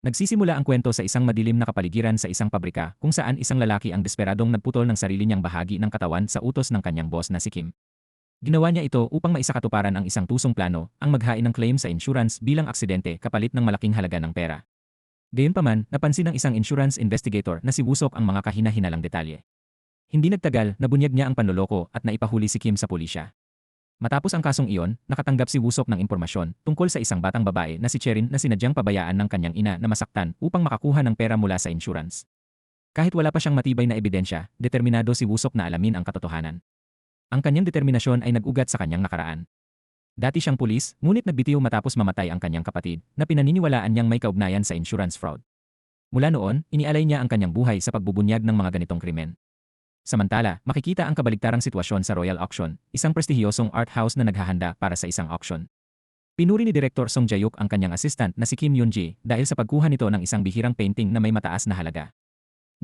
Nagsisimula ang kwento sa isang madilim na kapaligiran sa isang pabrika kung saan isang lalaki ang desperadong nagputol ng sarili niyang bahagi ng katawan sa utos ng kanyang boss na si Kim. Ginawa niya ito upang maisakatuparan ang isang tusong plano, ang maghain ng claim sa insurance bilang aksidente kapalit ng malaking halaga ng pera. Gayunpaman, napansin ng isang insurance investigator na si Wusok ang mga kahina-hinalang detalye. Hindi nagtagal, nabunyag niya ang panloloko at naipahuli si Kim sa pulisya. Matapos ang kasong iyon, nakatanggap si Wusok ng impormasyon tungkol sa isang batang babae na si Cherin na sinadyang pabayaan ng kanyang ina na masaktan upang makakuha ng pera mula sa insurance. Kahit wala pa siyang matibay na ebidensya, determinado si Wusok na alamin ang katotohanan. Ang kanyang determinasyon ay nag-ugat sa kanyang nakaraan. Dati siyang pulis, ngunit nagbitiw matapos mamatay ang kanyang kapatid, na pinaniniwalaan niyang may kaugnayan sa insurance fraud. Mula noon, inialay niya ang kanyang buhay sa pagbubunyag ng mga ganitong krimen. Samantala, makikita ang kabaligtarang sitwasyon sa Royal Auction, isang prestihiyosong art house na naghahanda para sa isang auction. Pinuri ni Direktor Song Jae-yuk ang kanyang assistant na si Kim Yoon-ji dahil sa pagkuha nito ng isang bihirang painting na may mataas na halaga.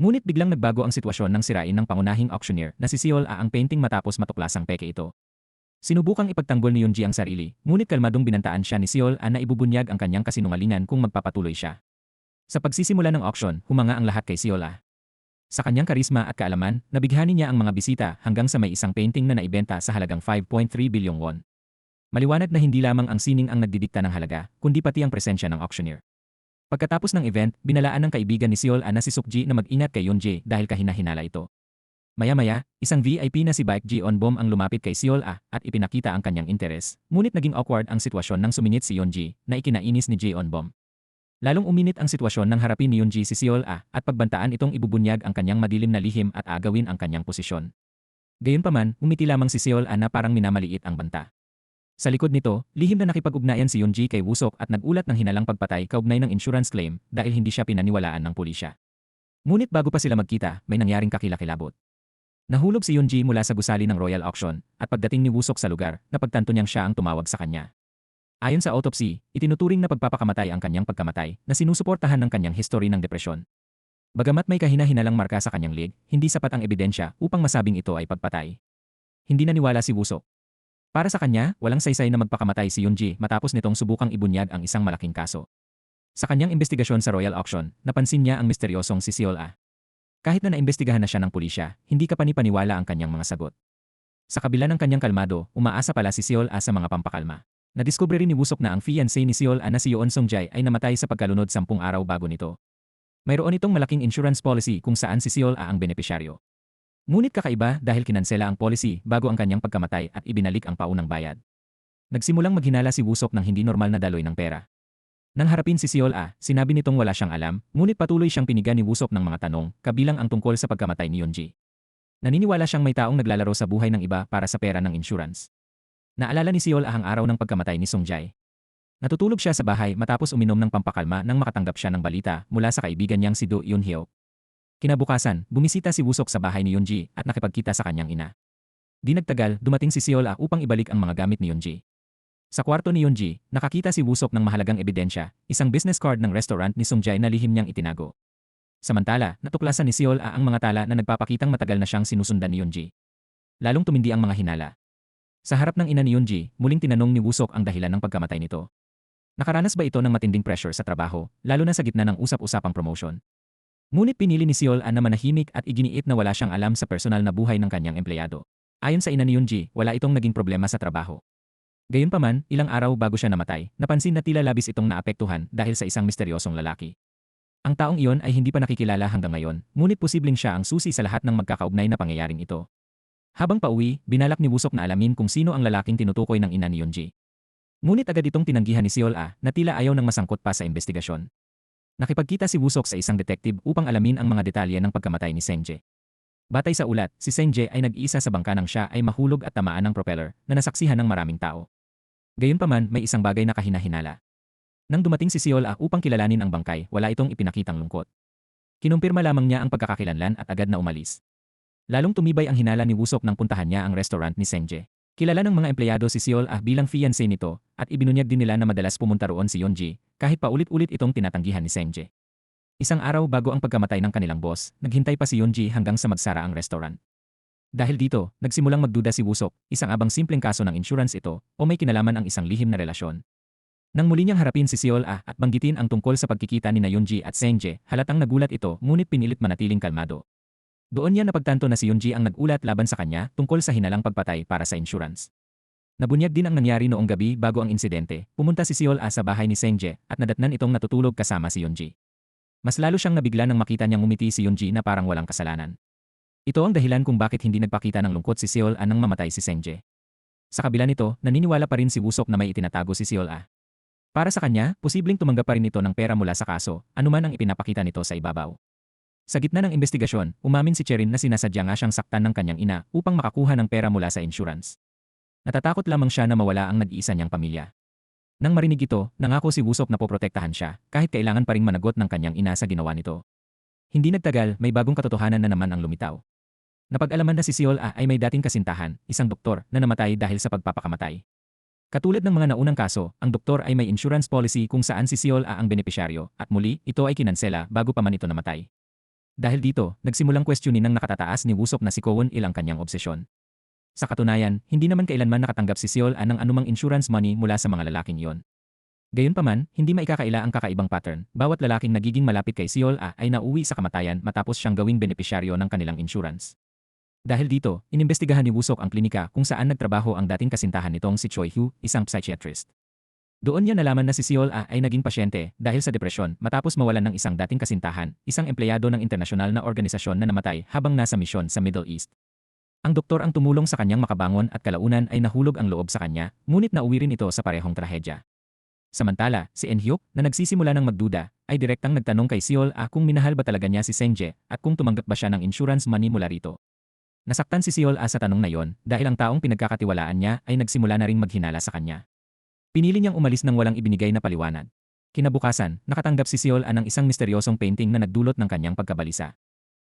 Ngunit biglang nagbago ang sitwasyon nang sirain ng pangunahing auctioneer na si Seol-ah ang painting matapos matuklasang peke ito. Sinubukang ipagtanggol ni Yoon-ji ang sarili, ngunit kalmadong binantaan siya ni Seol-ah na ibubunyag ang kanyang kasinungalingan kung magpapatuloy siya. Sa pagsisimula ng auction, humanga ang lahat kay Seol-ah. Sa kanyang karisma at kaalaman, nabighani niya ang mga bisita hanggang sa may isang painting na naibenta sa halagang 5.3 bilyong won. Maliwanag na hindi lamang ang sining ang nagdidikta ng halaga, kundi pati ang presensya ng auctioneer. Pagkatapos ng event, binalaan ng kaibigan ni Seol-ah na si Suk-ji na mag-ingat kay Yoon-ji dahil kahina-hinala ito. Maya-maya, isang VIP na si Baek Ji-on-bom ang lumapit kay Seol-ah at ipinakita ang kanyang interes, ngunit naging awkward ang sitwasyon nang sumingit si Yoon-ji na ikinainis ni Ji-on-bom. Lalong uminit ang sitwasyon nang harapin ni Yoon-ji si Seol-ah at pagbantaan itong ibubunyag ang kanyang madilim na lihim at agawin ang kanyang posisyon. Gayunpaman, umiti lamang si Seol-ah na parang minamaliit ang banta. Sa likod nito, lihim na nakipag-ugnayan si Yoon-ji kay Wusok at nagulat ng hinalang pagpatay kaugnay ng insurance claim dahil hindi siya pinaniwalaan ng pulisya. Ngunit bago pa sila magkita, may nangyaring kakilakilabot. Nahulog si Yoon-ji mula sa gusali ng Royal Auction at pagdating ni Wusok sa lugar, napagtanto niyang siya ang tumawag sa kanya. Ayon sa autopsy, itinuturing na pagpapakamatay ang kanyang pagkamatay na sinusuportahan ng kanyang history ng depresyon. Bagamat may kahina-hinalang marka sa kanyang leg, hindi sapat ang ebidensya upang masabing ito ay pagpatay. Hindi naniwala si Wusok. Para sa kanya, walang saysay na magpakamatay si Yoon-ji matapos nitong subukang ibunyag ang isang malaking kaso. Sa kanyang investigasyon sa Royal Auction, napansin niya ang misteryosong si Seol-ah. Kahit na naimbestigahan na siya ng pulisya, hindi kapani-paniwala ang kanyang mga sagot. Sa kabila ng kanyang kalmado, umaasa pala si Seol-ah sa mga pampakalma. Nadiskubre rin ni Wusok na ang fiancé ni Seol-ah na si Yoon Song-jae ay namatay sa pagkalunod 10 araw bago nito. Mayroon itong malaking insurance policy kung saan si Seol-ah ang benepisyaryo. Ngunit kakaiba dahil kinansela ang policy bago ang kanyang pagkamatay at ibinalik ang paunang bayad. Nagsimulang maghinala si Wusok ng hindi normal na daloy ng pera. Nang harapin si Seol-ah, sinabi nitong wala siyang alam, ngunit patuloy siyang piniga ni Wusok ng mga tanong, kabilang ang tungkol sa pagkamatay ni Yoon-ji. Naniniwala siyang may taong naglalaro sa buhay ng iba para sa pera ng insurance. Naalala ni Seol-ah ang araw ng pagkamatay ni Song-jae. Natutulog siya sa bahay matapos uminom ng pampakalma nang makatanggap siya ng balita mula sa kaibigan niyang si Do Yoon-hyo. Kinabukasan, bumisita si Wusok sa bahay ni Yoon-ji at nakipagkita sa kanyang ina. Di nagtagal, dumating si Seol-ah upang ibalik ang mga gamit ni Yoon-ji. Sa kwarto ni Yoon-ji, nakakita si Wusok ng mahalagang ebidensya, isang business card ng restaurant ni Song-jae na lihim niyang itinago. Samantala, natuklasan ni Seol-ah ang mga tala na nagpapakitang matagal na siyang sinusundan ni Yoon-ji. Lalong tumindi ang mga hinala. Sa harap ng ina ni Yoon-ji, muling tinanong ni Wusok ang dahilan ng pagkamatay nito. Nakaranas ba ito ng matinding pressure sa trabaho, lalo na sa gitna ng usap-usapang promotion? Ngunit pinili ni Seol-ah na manahimik at iginiit na wala siyang alam sa personal na buhay ng kanyang empleyado. Ayon sa ina ni Yoon-ji, wala itong naging problema sa trabaho. Gayunpaman, ilang araw bago siya namatay, napansin na tila labis itong naapektuhan dahil sa isang misteryosong lalaki. Ang taong iyon ay hindi pa nakikilala hanggang ngayon, ngunit posibleng siya ang susi sa lahat ng magkakaugnay na pangyayaring ito. Habang pauwi, binalak ni Wusok na alamin kung sino ang lalaking tinutukoy ng ina ni Yoon-ji. Ngunit agad itong tinanggihan ni Seol-ah na tila ayaw nang masangkot pa sa investigasyon. Nakipagkita si Wusok sa isang detective upang alamin ang mga detalye ng pagkamatay ni Seng-jae. Batay sa ulat, si Seng-jae ay nag-iisa sa bangka nang siya ay mahulog at tamaan ng propeller na nasaksihan ng maraming tao. Gayunpaman, may isang bagay na kahina-hinala. Nang dumating si Seol-ah upang kilalanin ang bangkay, wala itong ipinakitang lungkot. Kinumpirma lamang niya ang pagkakakilanlan at agad na umalis. Lalong tumibay ang hinala ni Wusok nang puntahan niya ang restaurant ni Seng-jae. Kilala ng mga empleyado si Seol-ah bilang fiancé nito at ibinunyag din nila na madalas pumunta roon si Yoon-ji kahit paulit-ulit itong tinatanggihan ni Seng-jae. Isang araw bago ang pagkamatay ng kanilang boss, naghintay pa si Yoon-ji hanggang sa magsara ang restaurant. Dahil dito, nagsimulang magduda si Wusok, isang abang simpleng kaso ng insurance ito o may kinalaman ang isang lihim na relasyon. Nang muli niyang harapin si Seol Ah at banggitin ang tungkol sa pagkikita ni Yoonji at Sengje, halatang nagulat ito ngunit pinilit manatiling kalmado. Doon niya napagtanto na si Yoonji ang nagulat laban sa kanya tungkol sa hinalang pagpatay para sa insurance. Nabunyag din ang nangyari noong gabi bago ang insidente. Pumunta si Seol Ah sa bahay ni Sengje at nadatnan itong natutulog kasama si Yoonji. Mas lalo siyang nabigla nang makita niyang ngumiti si Yoonji na parang walang kasalanan. Ito ang dahilan kung bakit hindi nagpakita ng lungkot si Seol Ah nang mamatay si Sengje. Sa kabila nito, naniniwala pa rin si Wusok na may itinatago si Seol Ah. Para sa kanya, posibleng tumanggap pa rin ito ng pera mula sa kaso, anuman ang ipinapakita nito sa ibabaw. Sa gitna ng investigasyon, umamin si Cherin na sinasadya nga siyang saktan ng kanyang ina upang makakuha ng pera mula sa insurance. Natatakot lamang siya na mawala ang nag-iisa niyang pamilya. Nang marinig ito, nangako si Wusok na poprotektahan siya, kahit kailangan pa ring managot ng kanyang ina sa ginawa nito. Hindi nagtagal, may bagong katotohanan na naman ang lumitaw. Napag-alaman na si Seol Ah ay may dating kasintahan, isang doktor, na namatay dahil sa pagpapakamatay. Katulad ng mga naunang kaso, ang doktor ay may insurance policy kung saan si Seol Ah ang benepisyaryo, at muli, ito ay kinansela bago pa man ito namatay. Dahil dito, nagsimulang questionin ng nakatataas ni Wusok na si Kwon Il ang kanyang obsesyon. Sa katunayan, hindi naman kailanman nakatanggap si Seol Ah ng anumang insurance money mula sa mga lalaking iyon. Gayunpaman, hindi maikakaila ang kakaibang pattern. Bawat lalaking nagiging malapit kay Seol Ah ay nauwi sa kamatayan matapos siyang gawing benepisyaryo ng kanilang insurance. Dahil dito, inimbestigahan ni Wusok ang klinika kung saan nagtrabaho ang dating kasintahan nitong si Choi Hyu, isang psychiatrist. Doon niya nalaman na si Seol Ah ay naging pasyente dahil sa depresyon matapos mawalan ng isang dating kasintahan, isang empleyado ng internasyonal na organisasyon na namatay habang nasa misyon sa Middle East. Ang doktor ang tumulong sa kanyang makabangon at kalaunan ay nahulog ang loob sa kanya, ngunit nauwi rin ito sa parehong trahedya. Samantala, si En-hyuk, na nagsisimula ng magduda, ay direktang nagtanong kay Seol Ah kung minahal ba talaga niya si Sengje at kung tumanggap ba siya ng insurance money mula rito. Nasaktan si Seol Ah sa tanong na yon dahil ang taong pinagkakatiwalaan niya ay nagsimula na ring maghinala sa kanya. Pinili niyang umalis nang walang ibinigay na paliwanag. Kinabukasan, nakatanggap si Seol Ah ng isang misteryosong painting na nagdulot ng kanyang pagkabalisa.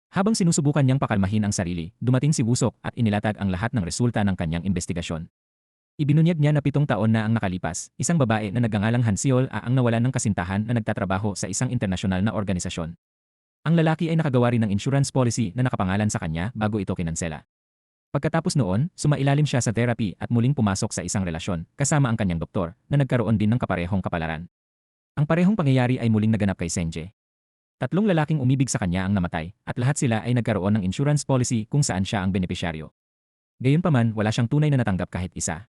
Habang sinusubukan niyang pakalmahin ang sarili, dumating si Wusok at inilatag ang lahat ng resulta ng kanyang investigasyon. Ibinunyag niya na 7 taon na ang nakalipas, isang babae na nagngangalang Han Seol Ah ang nawalan ng kasintahan na nagtatrabaho sa isang internasyonal na organisasyon. Ang lalaki ay nakagawa rin ng insurance policy na nakapangalan sa kanya bago ito kinansela. Pagkatapos noon, sumailalim siya sa therapy at muling pumasok sa isang relasyon kasama ang kanyang doktor na nagkaroon din ng kaparehong kapalaran. Ang parehong pangyayari ay muling naganap kay Sengje. 3 lalaking umibig sa kanya ang namatay at lahat sila ay nagkaroon ng insurance policy kung saan siya ang benepisyaryo. Gayunpaman, wala siyang tunay na natanggap kahit isa.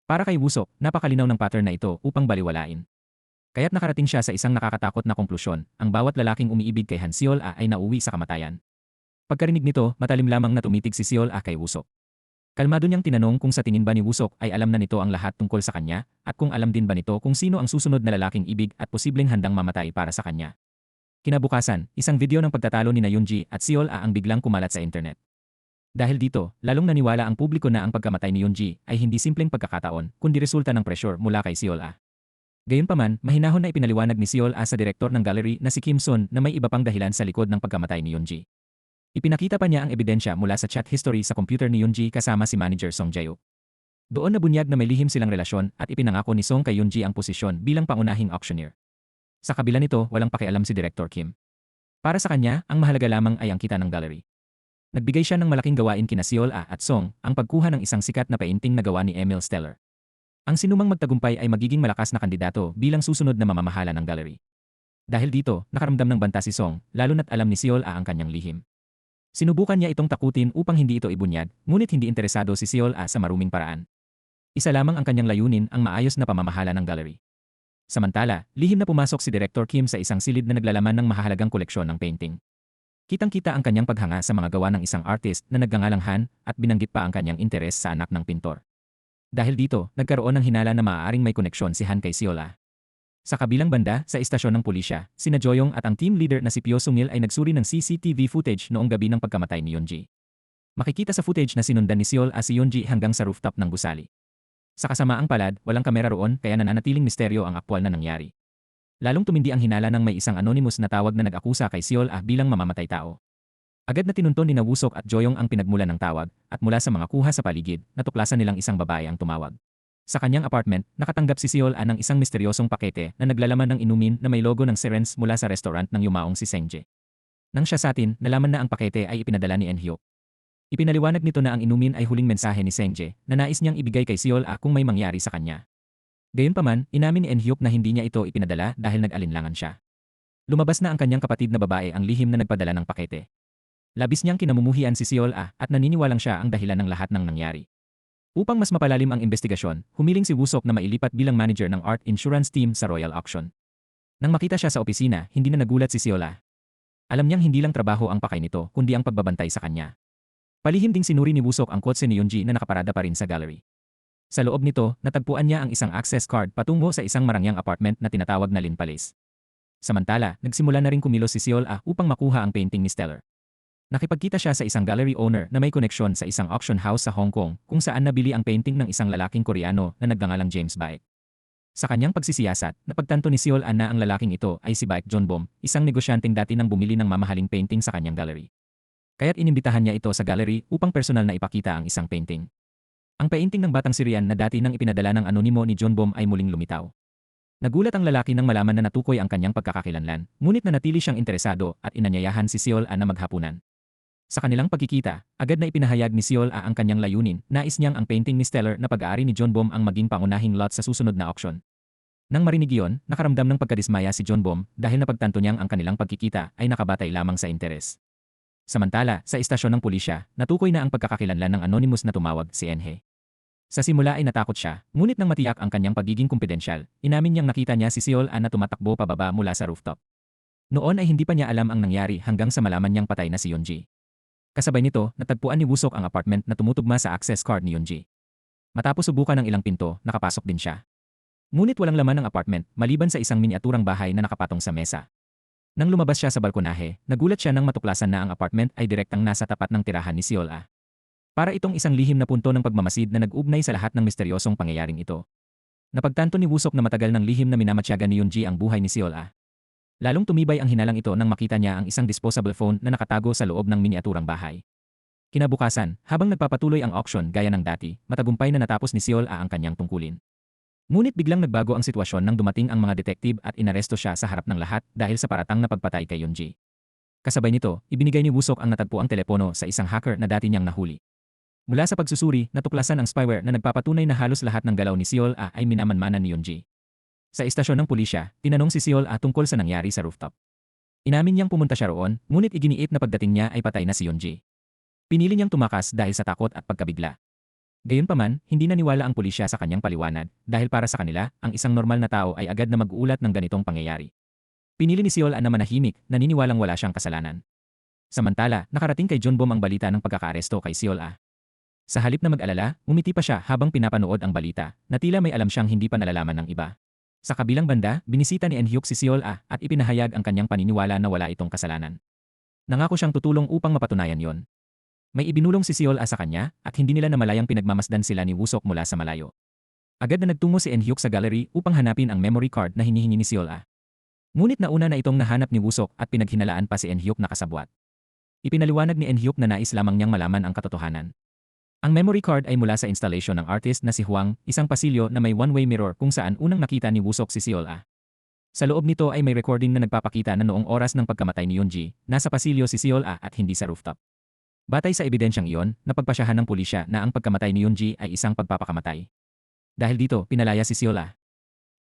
Para kay Wusok, napakalinaw ng pattern na ito upang baliwalain. Kaya't nakarating siya sa isang nakakatakot na konklusyon, ang bawat lalaking umiibig kay Han Seol Ah ay nauwi sa kamatayan. Pagkarinig nito, matalim lamang na tumitig si Seol Ah kay Wusok. Kalmado niyang tinanong kung sa tingin ba ni Wusok ay alam na nito ang lahat tungkol sa kanya, at kung alam din ba nito kung sino ang susunod na lalaking ibig at posibleng handang mamatay para sa kanya. Kinabukasan, isang video ng pagtatalo ni Yoonji at Seol Ah ang biglang kumalat sa internet. Dahil dito, lalong naniwala ang publiko na ang pagkamatay ni Yoonji ay hindi simpleng pagkakataon, kundi resulta ng pressure mula kay Seol Ah. Gayunpaman, mahinahon na ipinaliwanag ni Seol Ah sa direktor ng gallery na si Kim Sun na may iba pang dahilan sa likod ng pagkamatay ni Yoonji. Ipinakita pa niya ang ebidensya mula sa chat history sa computer ni Yoonji kasama si manager Song Jae-wook. Doon nabunyag na may lihim silang relasyon at ipinangako ni Song kay Yoonji ang posisyon bilang pangunahing auctioneer. Sa kabila nito, walang pakialam si Director Kim. Para sa kanya, ang mahalaga lamang ay ang kita ng gallery. Nagbigay siya ng malaking gawain kina Seol Ah at Song, ang pagkuha ng isang sikat na painting na gawa ni Emil Steller. Ang sinumang magtagumpay ay magiging malakas na kandidato bilang susunod na mamamahala ng gallery. Dahil dito, nakaramdam ng banta si Song, lalo na't alam ni Seol Ah ang kanyang lihim. Sinubukan niya itong takutin upang hindi ito ibunyag, ngunit hindi interesado si Seol Ah sa maruming paraan. Isa lamang ang kanyang layunin, ang maayos na pamamahala ng gallery. Samantala, lihim na pumasok si Director Kim sa isang silid na naglalaman ng mahahalagang koleksyon ng painting. Kitang-kita ang kanyang paghanga sa mga gawa ng isang artist na nagngangalang Han at binanggit pa ang kanyang interes sa anak ng pintor. Dahil dito, nagkaroon ng hinala na maaaring may koneksyon si Han kay Seol Ah. Sa kabilang banda, sa istasyon ng pulisya, sina Joyong at ang team leader na si Pyo Sung-il ay nagsuri ng CCTV footage noong gabi ng pagkamatay ni Yoonji. Makikita sa footage na sinundan ni Seol Ah si Yoonji hanggang sa rooftop ng gusali. Sa kasamaang palad, walang kamera roon kaya nananatiling misteryo ang aktwal na nangyari. Lalong tumindi ang hinala nang may isang anonymous na tawag na nag-akusa kay Seol Ah bilang mamamatay tao. Agad na tinunton ni Wusok at Joyong ang pinagmulan ng tawag, at mula sa mga kuha sa paligid, natuklasan nilang isang babae ang tumawag. Sa kanyang apartment, nakatanggap si Seol Ah ng isang misteryosong pakete na naglalaman ng inumin na may logo ng Sirens mula sa restaurant ng yumaong si Sengje. Nang siya sa atin, nalaman na ang pakete ay ipinadala ni En-hyuk. Ipinaliwanag nito na ang inumin ay huling mensahe ni Sengje na nais niyang ibigay kay Seol Ah kung may mangyari sa kanya. Gayunpaman, inamin ni En-hyuk na hindi niya ito ipinadala dahil nag-alinlangan siya. Lumabas na ang kanyang kapatid na babae ang lihim na nagpadala ng pakete. Labis niyang kinamumuhian si Seol-ah at naniniwalang siya ang dahilan ng lahat ng nangyari. Upang mas mapalalim ang investigasyon, humiling si Woo-sok na mailipat bilang manager ng art insurance team sa Royal Auction. Nang makita siya sa opisina, hindi na nagulat si Seol-ah. Alam niyang hindi lang trabaho ang pakay nito, kundi ang pagbabantay sa kanya. Palihim ding sinuri ni Woo-sok ang kotse ni Yeonji na nakaparada pa rin sa gallery. Sa loob nito, natagpuan niya ang isang access card patungo sa isang marangyang apartment na tinatawag na Lin Palace. Samantala, nagsimula na rin kumilos si Seol-ah upang makuha ang painting ni Stellar. Nakipagkita siya sa isang gallery owner na may koneksyon sa isang auction house sa Hong Kong kung saan nabili ang painting ng isang lalaking Koreano na nagngangalang James Baek. Sa kanyang pagsisiyasat, napagtanto ni Seol-ah na ang lalaking ito ay si Baek Jonbom, isang negosyanteng dati nang bumili ng mamahaling painting sa kanyang gallery. Kaya't inimbitahan niya ito sa gallery upang personal na ipakita ang isang painting. Ang painting ng batang Syrian na dati nang ipinadala ng anonimo ni Jonbom ay muling lumitaw. Nagulat ang lalaki nang malaman na natukoy ang kanyang pagkakakilanlan, ngunit nanatili siyang interesado at inanyayahan si Seol-ah na maghapunan. Sa kanilang pagkikita, agad na ipinahayag ni Seol-ah ang kanyang layunin, nais niyang ang painting ni Stellar na pag-aari ni Jonbom ang maging pangunahing lot sa susunod na auction. Nang marinig iyon, nakaramdam ng pagkadismaya si Jonbom dahil napagtanto niyang ang kanilang pagkikita ay nakabatay lamang sa interes. Samantala, sa istasyon ng pulisya, natukoy na ang pagkakakilanlan ng anonymous na tumawag si Enhe. Sa simula ay natakot siya, ngunit nang matiyak ang kanyang pagiging kumpidensyal, inamin niyang nakita niya si Seol-ah na tumatakbo pababa mula sa rooftop. Noon ay hindi pa niya alam ang nangyari hanggang sa malaman niyang patay na si Yeonji. Kasabay nito, natagpuan ni Woo-sok ang apartment na tumutugma sa access card ni Yeonji. Matapos subukan ng ilang pinto, nakapasok din siya. Ngunit walang laman ang apartment maliban sa isang miniaturang bahay na nakapatong sa mesa. Nang lumabas siya sa balkonahe, nagulat siya nang matuklasan na ang apartment ay direktang nasa tapat ng tirahan ni Seol-ah. Para itong isang lihim na punto ng pagmamasid na nag-ugnay sa lahat ng misteryosong pangyayaring ito. Napagtanto ni Woo-sok na matagal ng lihim na minamatyagan ni Yeonji ang buhay ni Seol-ah. Lalong tumibay ang hinalang ito nang makita niya ang isang disposable phone na nakatago sa loob ng miniaturang bahay. Kinabukasan, habang nagpapatuloy ang auction gaya ng dati, matagumpay na natapos ni Seol-ah ang kanyang tungkulin. Ngunit biglang nagbago ang sitwasyon nang dumating ang mga detektib at inaresto siya sa harap ng lahat dahil sa paratang na pagpatay kay Yeonji. Kasabay nito, ibinigay ni Woo-sok ang natagpuang telepono sa isang hacker na dati niyang nahuli. Mula sa pagsusuri, natuklasan ang spyware na nagpapatunay na halos lahat ng galaw ni Seol-ah ay minamanmanan ni Yeonji. Sa istasyon ng pulisya, tinanong si Seol-ah tungkol sa nangyari sa rooftop. Inamin niyang pumunta siya roon, ngunit iginiit na pagdating niya ay patay na si Yeonji. Pinili niyang tumakas dahil sa takot at pagkabigla. Gayunpaman, hindi naniwala ang pulisya sa kanyang paliwanag dahil para sa kanila, ang isang normal na tao ay agad na mag-uulat ng ganitong pangyayari. Pinili ni Seol-ah na manahimik, naniniwalang wala siyang kasalanan. Samantala, nakarating kay Jonbom ang balita ng pagkakaaresto kay Seol-ah. Sa halip na mag-alala, umiti pa siya habang pinapanood ang balita, na tila may alam siyang hindi pa nalalaman ng iba. Sa kabilang banda, binisita ni En-hyuk si Seol-ah at ipinahayag ang kanyang paniniwala na wala itong kasalanan. Nangako siyang tutulong upang mapatunayan yon. May ibinulong si Seol-ah sa kanya at hindi nila namalayang pinagmamasdan sila ni Woo-sok mula sa malayo. Agad na nagtungo si En-hyuk sa gallery upang hanapin ang memory card na hinihingi ni Seol-ah. Ngunit nauna na itong nahanap ni Woo-sok at pinaghinalaan pa si En-hyuk na kasabwat. Ipinaliwanag ni En-hyuk na nais lamang niyang malaman ang katotohanan. Ang memory card ay mula sa installation ng artist na si Hwang, isang pasilyo na may one-way mirror kung saan unang nakita ni Woo-sok si Seol-ah. Sa loob nito ay may recording na nagpapakita na noong oras ng pagkamatay ni Yeonji, nasa pasilyo si Seol-ah at hindi sa rooftop. Batay sa ebidensyang iyon, napagpasyahan ng pulisya na ang pagkamatay ni Yeonji ay isang pagpapakamatay. Dahil dito, pinalaya si Seol-ah.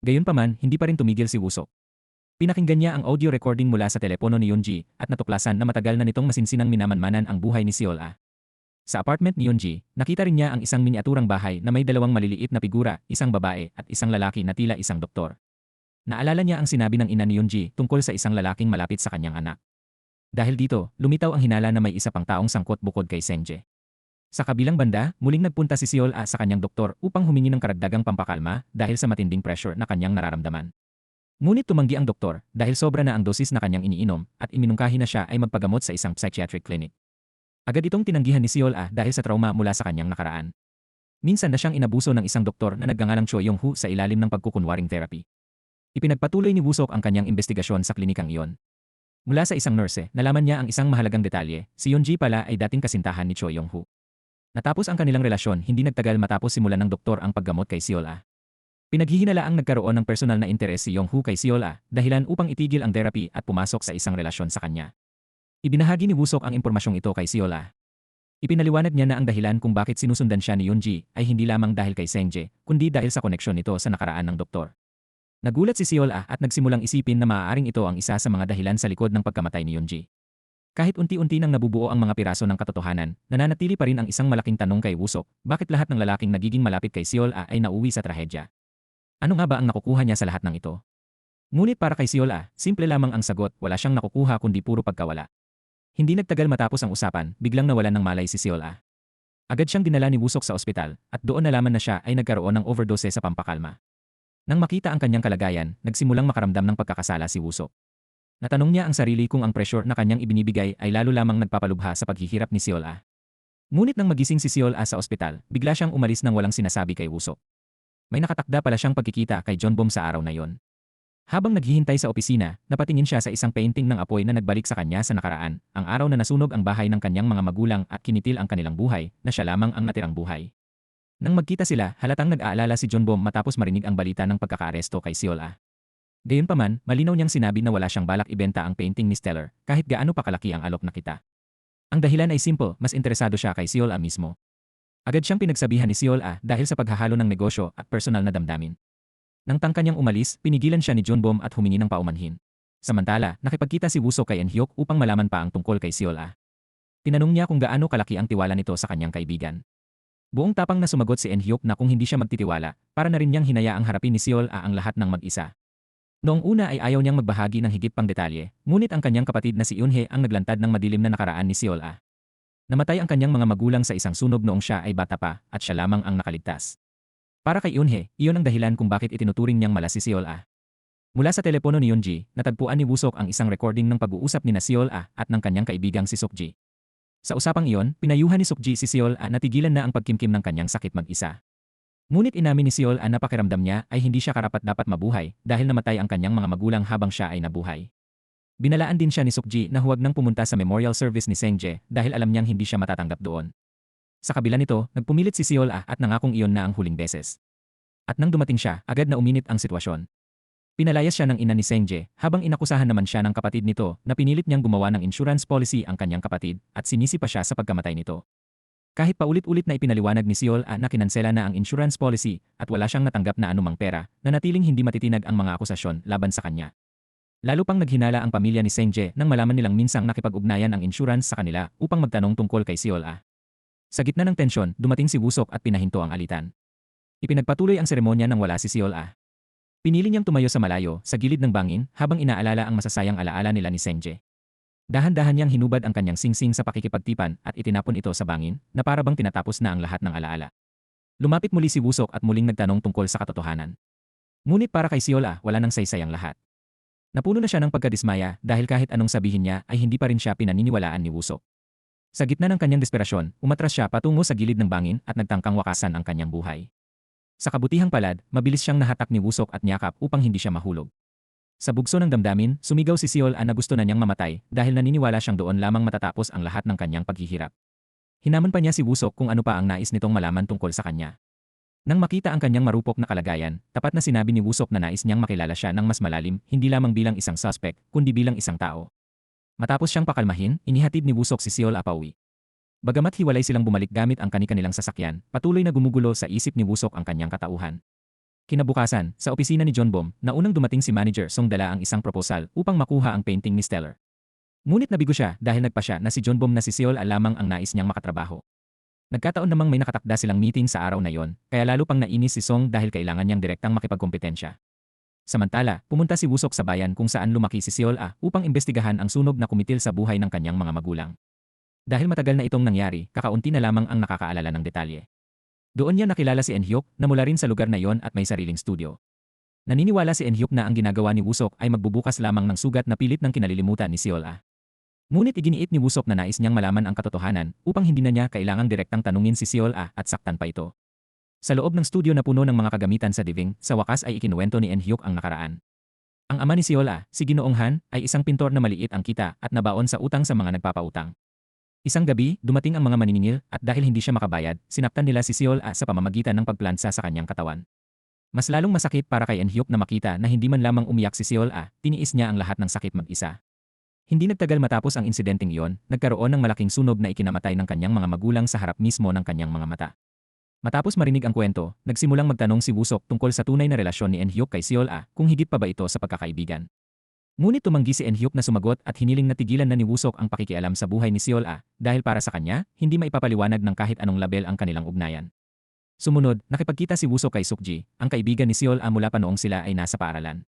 Gayunpaman, hindi pa rin tumigil si Woo-sok. Pinakinggan niya ang audio recording mula sa telepono ni Yeonji at natuklasan na matagal na nitong masinsinang minamanmanan ang buhay ni Seol-ah. Sa apartment ni Yeonji, nakita rin niya ang isang miniaturang bahay na may dalawang maliliit na figura, isang babae at isang lalaki na tila isang doktor. Naalala niya ang sinabi ng ina ni Yeonji tungkol sa isang lalaking malapit sa kanyang anak. Dahil dito, lumitaw ang hinala na may isa pang taong sangkot bukod kay Senje. Sa kabilang banda, muling nagpunta si Seol-ah sa kanyang doktor upang humingi ng karagdagang pampakalma dahil sa matinding pressure na kanyang nararamdaman. Ngunit tumanggi ang doktor dahil sobra na ang dosis na kanyang iniinom at iminungkahi na siya ay magpagamot sa isang psychiatric clinic. Agad itong tinanggihan ni Seol-ah dahil sa trauma mula sa kanyang nakaraan. Minsan na siyang inabuso ng isang doktor na nagngangalang Choi Yong-hu sa ilalim ng pagkukunwaring therapy. Ipinagpatuloy ni Woo-sok ang kanyang investigasyon sa klinikang iyon. Mula sa isang nurse, nalaman niya ang isang mahalagang detalye, si Yeonji pala ay dating kasintahan ni Choi Yong-hu. Natapos ang kanilang relasyon hindi nagtagal matapos simulan ng doktor ang paggamot kay Seol-ah. Pinaghihinalaang nagkaroon ng personal na interes si Yong-hu kay Seol-ah, dahilan upang itigil ang therapy at pumasok sa isang relasyon sa kanya. Ibinahagi ni Woo-sok ang impormasyong ito kay Seol-ah. Ipinaliwanag niya na ang dahilan kung bakit sinusundan siya ni Yoonji ay hindi lamang dahil kay Sengje, kundi dahil sa koneksyon nito sa nakaraan ng doktor. Nagulat si Seol-ah at nagsimulang isipin na maaaring ito ang isa sa mga dahilan sa likod ng pagkamatay ni Yoonji. Kahit unti-unti nang nabubuo ang mga piraso ng katotohanan, nananatili pa rin ang isang malaking tanong kay Wusok, bakit lahat ng lalaking nagiging malapit kay Seol-ah ay nauwi sa trahedya? Ano nga ba ang nakukuha niya sa lahat ng ito? Ngunit para kay Seol-ah, simple lamang ang sagot, wala siyang nakukuha kundi puro pagkawala. Hindi nagtagal matapos ang usapan, biglang nawalan ng malay si Seol-ah. Agad siyang dinala ni Wusok sa ospital, at doon nalaman na siya ay nagkaroon ng overdose sa pampakalma. Nang makita ang kanyang kalagayan, nagsimulang makaramdam ng pagkakasala si Wusok. Natanong niya ang sarili kung ang pressure na kanyang ibinibigay ay lalo lamang nagpapalubha sa paghihirap ni Seol-ah. Ngunit nang magising si Seol-ah sa ospital, bigla siyang umalis nang walang sinasabi kay Wusok. May nakatakda pala siyang pagkikita kay Jeonbom sa araw na yon. Habang naghihintay sa opisina, napatingin siya sa isang painting ng apoy na nagbalik sa kanya sa nakaraan, ang araw na nasunog ang bahay ng kanyang mga magulang at kinitil ang kanilang buhay, na siya lamang ang natirang buhay. Nang magkita sila, halatang nag-aalala si Jeonbom matapos marinig ang balita ng pagkakaaresto kay Seol-ah. Gayunpaman, malinaw niyang sinabi na wala siyang balak ibenta ang painting ni Stellar, kahit gaano pa kalaki ang alok na kita. Ang dahilan ay simple, mas interesado siya kay Seol-ah mismo. Agad siyang pinagsabihan ni Seol-ah dahil sa paghahalo ng negosyo at personal na damdamin. Nang tangka niyang umalis, pinigilan siya ni Jeonbom at humingi ng paumanhin. Samantala, nakipagkita si Wusok kay Eun-hyuk upang malaman pa ang tungkol kay Seol-ah. Tinanong niya kung gaano kalaki ang tiwala nito sa kanyang kaibigan. Buong tapang na sumagot si Eun-hyuk na kung hindi siya magtitiwala, para na rin niyang hinayaang harapin ni Seol-ah ang lahat ng mag-isa. Noong una ay ayaw niyang magbahagi ng higit pang detalye, ngunit ang kanyang kapatid na si Eun-hye ang naglantad ng madilim na nakaraan ni Seol-ah. Namatay ang kanyang mga magulang sa isang sunog noong siya ay bata pa at siya lamang ang nakaligtas. Para kay Eun-hye, iyon ang dahilan kung bakit itinuturing niyang mala si Seol-ah. Mula sa telepono ni Yoonji, natagpuan ni Wusok ang isang recording ng pag-uusap ni na Seol-ah at ng kanyang kaibigang si Sukji. Sa usapang iyon, pinayuhan ni Sukji si Seol-ah na tigilan na ang pagkimkim ng kanyang sakit mag-isa. Ngunit inamin ni Seol-ah na pakiramdam niya ay hindi siya karapat-dapat mabuhay dahil namatay ang kanyang mga magulang habang siya ay nabuhay. Binalaan din siya ni Sukji na huwag nang pumunta sa memorial service ni Sengje dahil alam niyang hindi siya matatanggap doon. Sa kabila nito, nagpumilit si Seol-ah at nangakong iyon na ang huling beses. At nang dumating siya, agad na uminit ang sitwasyon. Pinalayas siya ng ina ni Sengje, habang inakusahan naman siya ng kapatid nito na pinilit niyang gumawa ng insurance policy ang kanyang kapatid at sinisi pa siya sa pagkamatay nito. Kahit paulit-ulit na ipinaliwanag ni Seol-ah na kinansela na ang insurance policy at wala siyang natanggap na anumang pera, nanatiling hindi matitinag ang mga akusasyon laban sa kanya. Lalo pang naghinala ang pamilya ni Sengje nang malaman nilang minsang nakipag-ugnayan ang insurance sa kanila upang magtanong tungkol kay Seol-ah. Sa gitna ng tensyon, dumating si Wusok at pinahinto ang alitan. Ipinagpatuloy ang seremonya nang wala si Seol-ah. Pinili niyang tumayo sa malayo, sa gilid ng bangin, habang inaalala ang masasayang alaala nila ni Sengje. Dahan-dahan niyang hinubad ang kanyang singsing sa pakikipagtipan at itinapon ito sa bangin, na para bang tinatapos na ang lahat ng alaala. Lumapit muli si Wusok at muling nagtanong tungkol sa katotohanan. Ngunit para kay Seol-ah, wala nang saysay ang lahat. Napuno na siya ng pagkadismaya dahil kahit anong sabihin niya ay hindi pa rin siya pinaniniwalaan ni Wusok. Sa gitna ng kanyang desperasyon, umatras siya patungo sa gilid ng bangin at nagtangkang wakasan ang kanyang buhay. Sa kabutihang palad, mabilis siyang nahatak ni Wusok at niyakap upang hindi siya mahulog. Sa bugso ng damdamin, sumigaw si Seol-ah na gusto na niyang mamatay dahil naniniwala siyang doon lamang matatapos ang lahat ng kanyang paghihirap. Hinamon pa niya si Wusok kung ano pa ang nais nitong malaman tungkol sa kanya. Nang makita ang kanyang marupok na kalagayan, tapat na sinabi ni Wusok na nais niyang makilala siya ng mas malalim, hindi lamang bilang isang suspect, kundi bilang isang tao. Matapos siyang pakalmahin, inihatid ni Wusok si Seol-ah pauwi. Bagamat hiwalay silang bumalik gamit ang kani-kanilang sasakyan, patuloy na gumugulo sa isip ni Wusok ang kanyang katauhan. Kinabukasan, sa opisina ni Jeonbom, naunang dumating si Manager Song dala ang isang proposal upang makuha ang painting ni Stellar. Ngunit nabigo siya dahil nagpa siya na si Jeonbom na si Seol-ah lamang ang nais niyang makatrabaho. Nagkataon namang may nakatakda silang meeting sa araw na yon, kaya lalo pang nainis si Song dahil kailangan niyang direktang makipagkompetensya. Samantala, pumunta si Wusok sa bayan kung saan lumaki si Seol-ah upang imbestigahan ang sunog na kumitil sa buhay ng kanyang mga magulang. Dahil matagal na itong nangyari, kakaunti na lamang ang nakakaalala ng detalye. Doon niya nakilala si Eun-hyuk na mula rin sa lugar na yon at may sariling studio. Naniniwala si Eun-hyuk na ang ginagawa ni Wusok ay magbubukas lamang ng sugat na pilit ng kinalilimutan ni Seol-ah. Ngunit iginiit ni Wusok na nais niyang malaman ang katotohanan upang hindi na niya kailangang direktang tanungin si Seol-ah at saktan pa ito. Sa loob ng studio na puno ng mga kagamitan sa diving, sa wakas ay ikinuwento ni Eun-hyuk ang nakaraan. Ang ama ni Seol-ah, si Ginoong Han, ay isang pintor na maliit ang kita at nabaon sa utang sa mga nagpapautang. Isang gabi, dumating ang mga maniningil at dahil hindi siya makabayad, sinaktan nila si Seol-ah sa pamamagitan ng pagplansa sa kanyang katawan. Mas lalong masakit para kay Eun-hyuk na makita na hindi man lamang umiyak si Seol-ah, tiniis niya ang lahat ng sakit mag-isa. Hindi nagtagal matapos ang insidenteng iyon, nagkaroon ng malaking sunog na ikinamatay ng kanyang mga magulang sa harap mismo ng kanyang mga mata. Matapos marinig ang kwento, nagsimulang magtanong si Wusok tungkol sa tunay na relasyon ni En-hyuk kay Seol-ah, kung higit pa ba ito sa pagkakaibigan. Ngunit tumanggi si En-hyuk na sumagot at hiniling na tigilan na ni Wusok ang pakikialam sa buhay ni Seol-ah, dahil para sa kanya, hindi maipapaliwanag ng kahit anong label ang kanilang ugnayan. Sumunod, nakipagkita si Wusok kay Sukji, ang kaibigan ni Seol-ah mula pa noong sila ay nasa paaralan.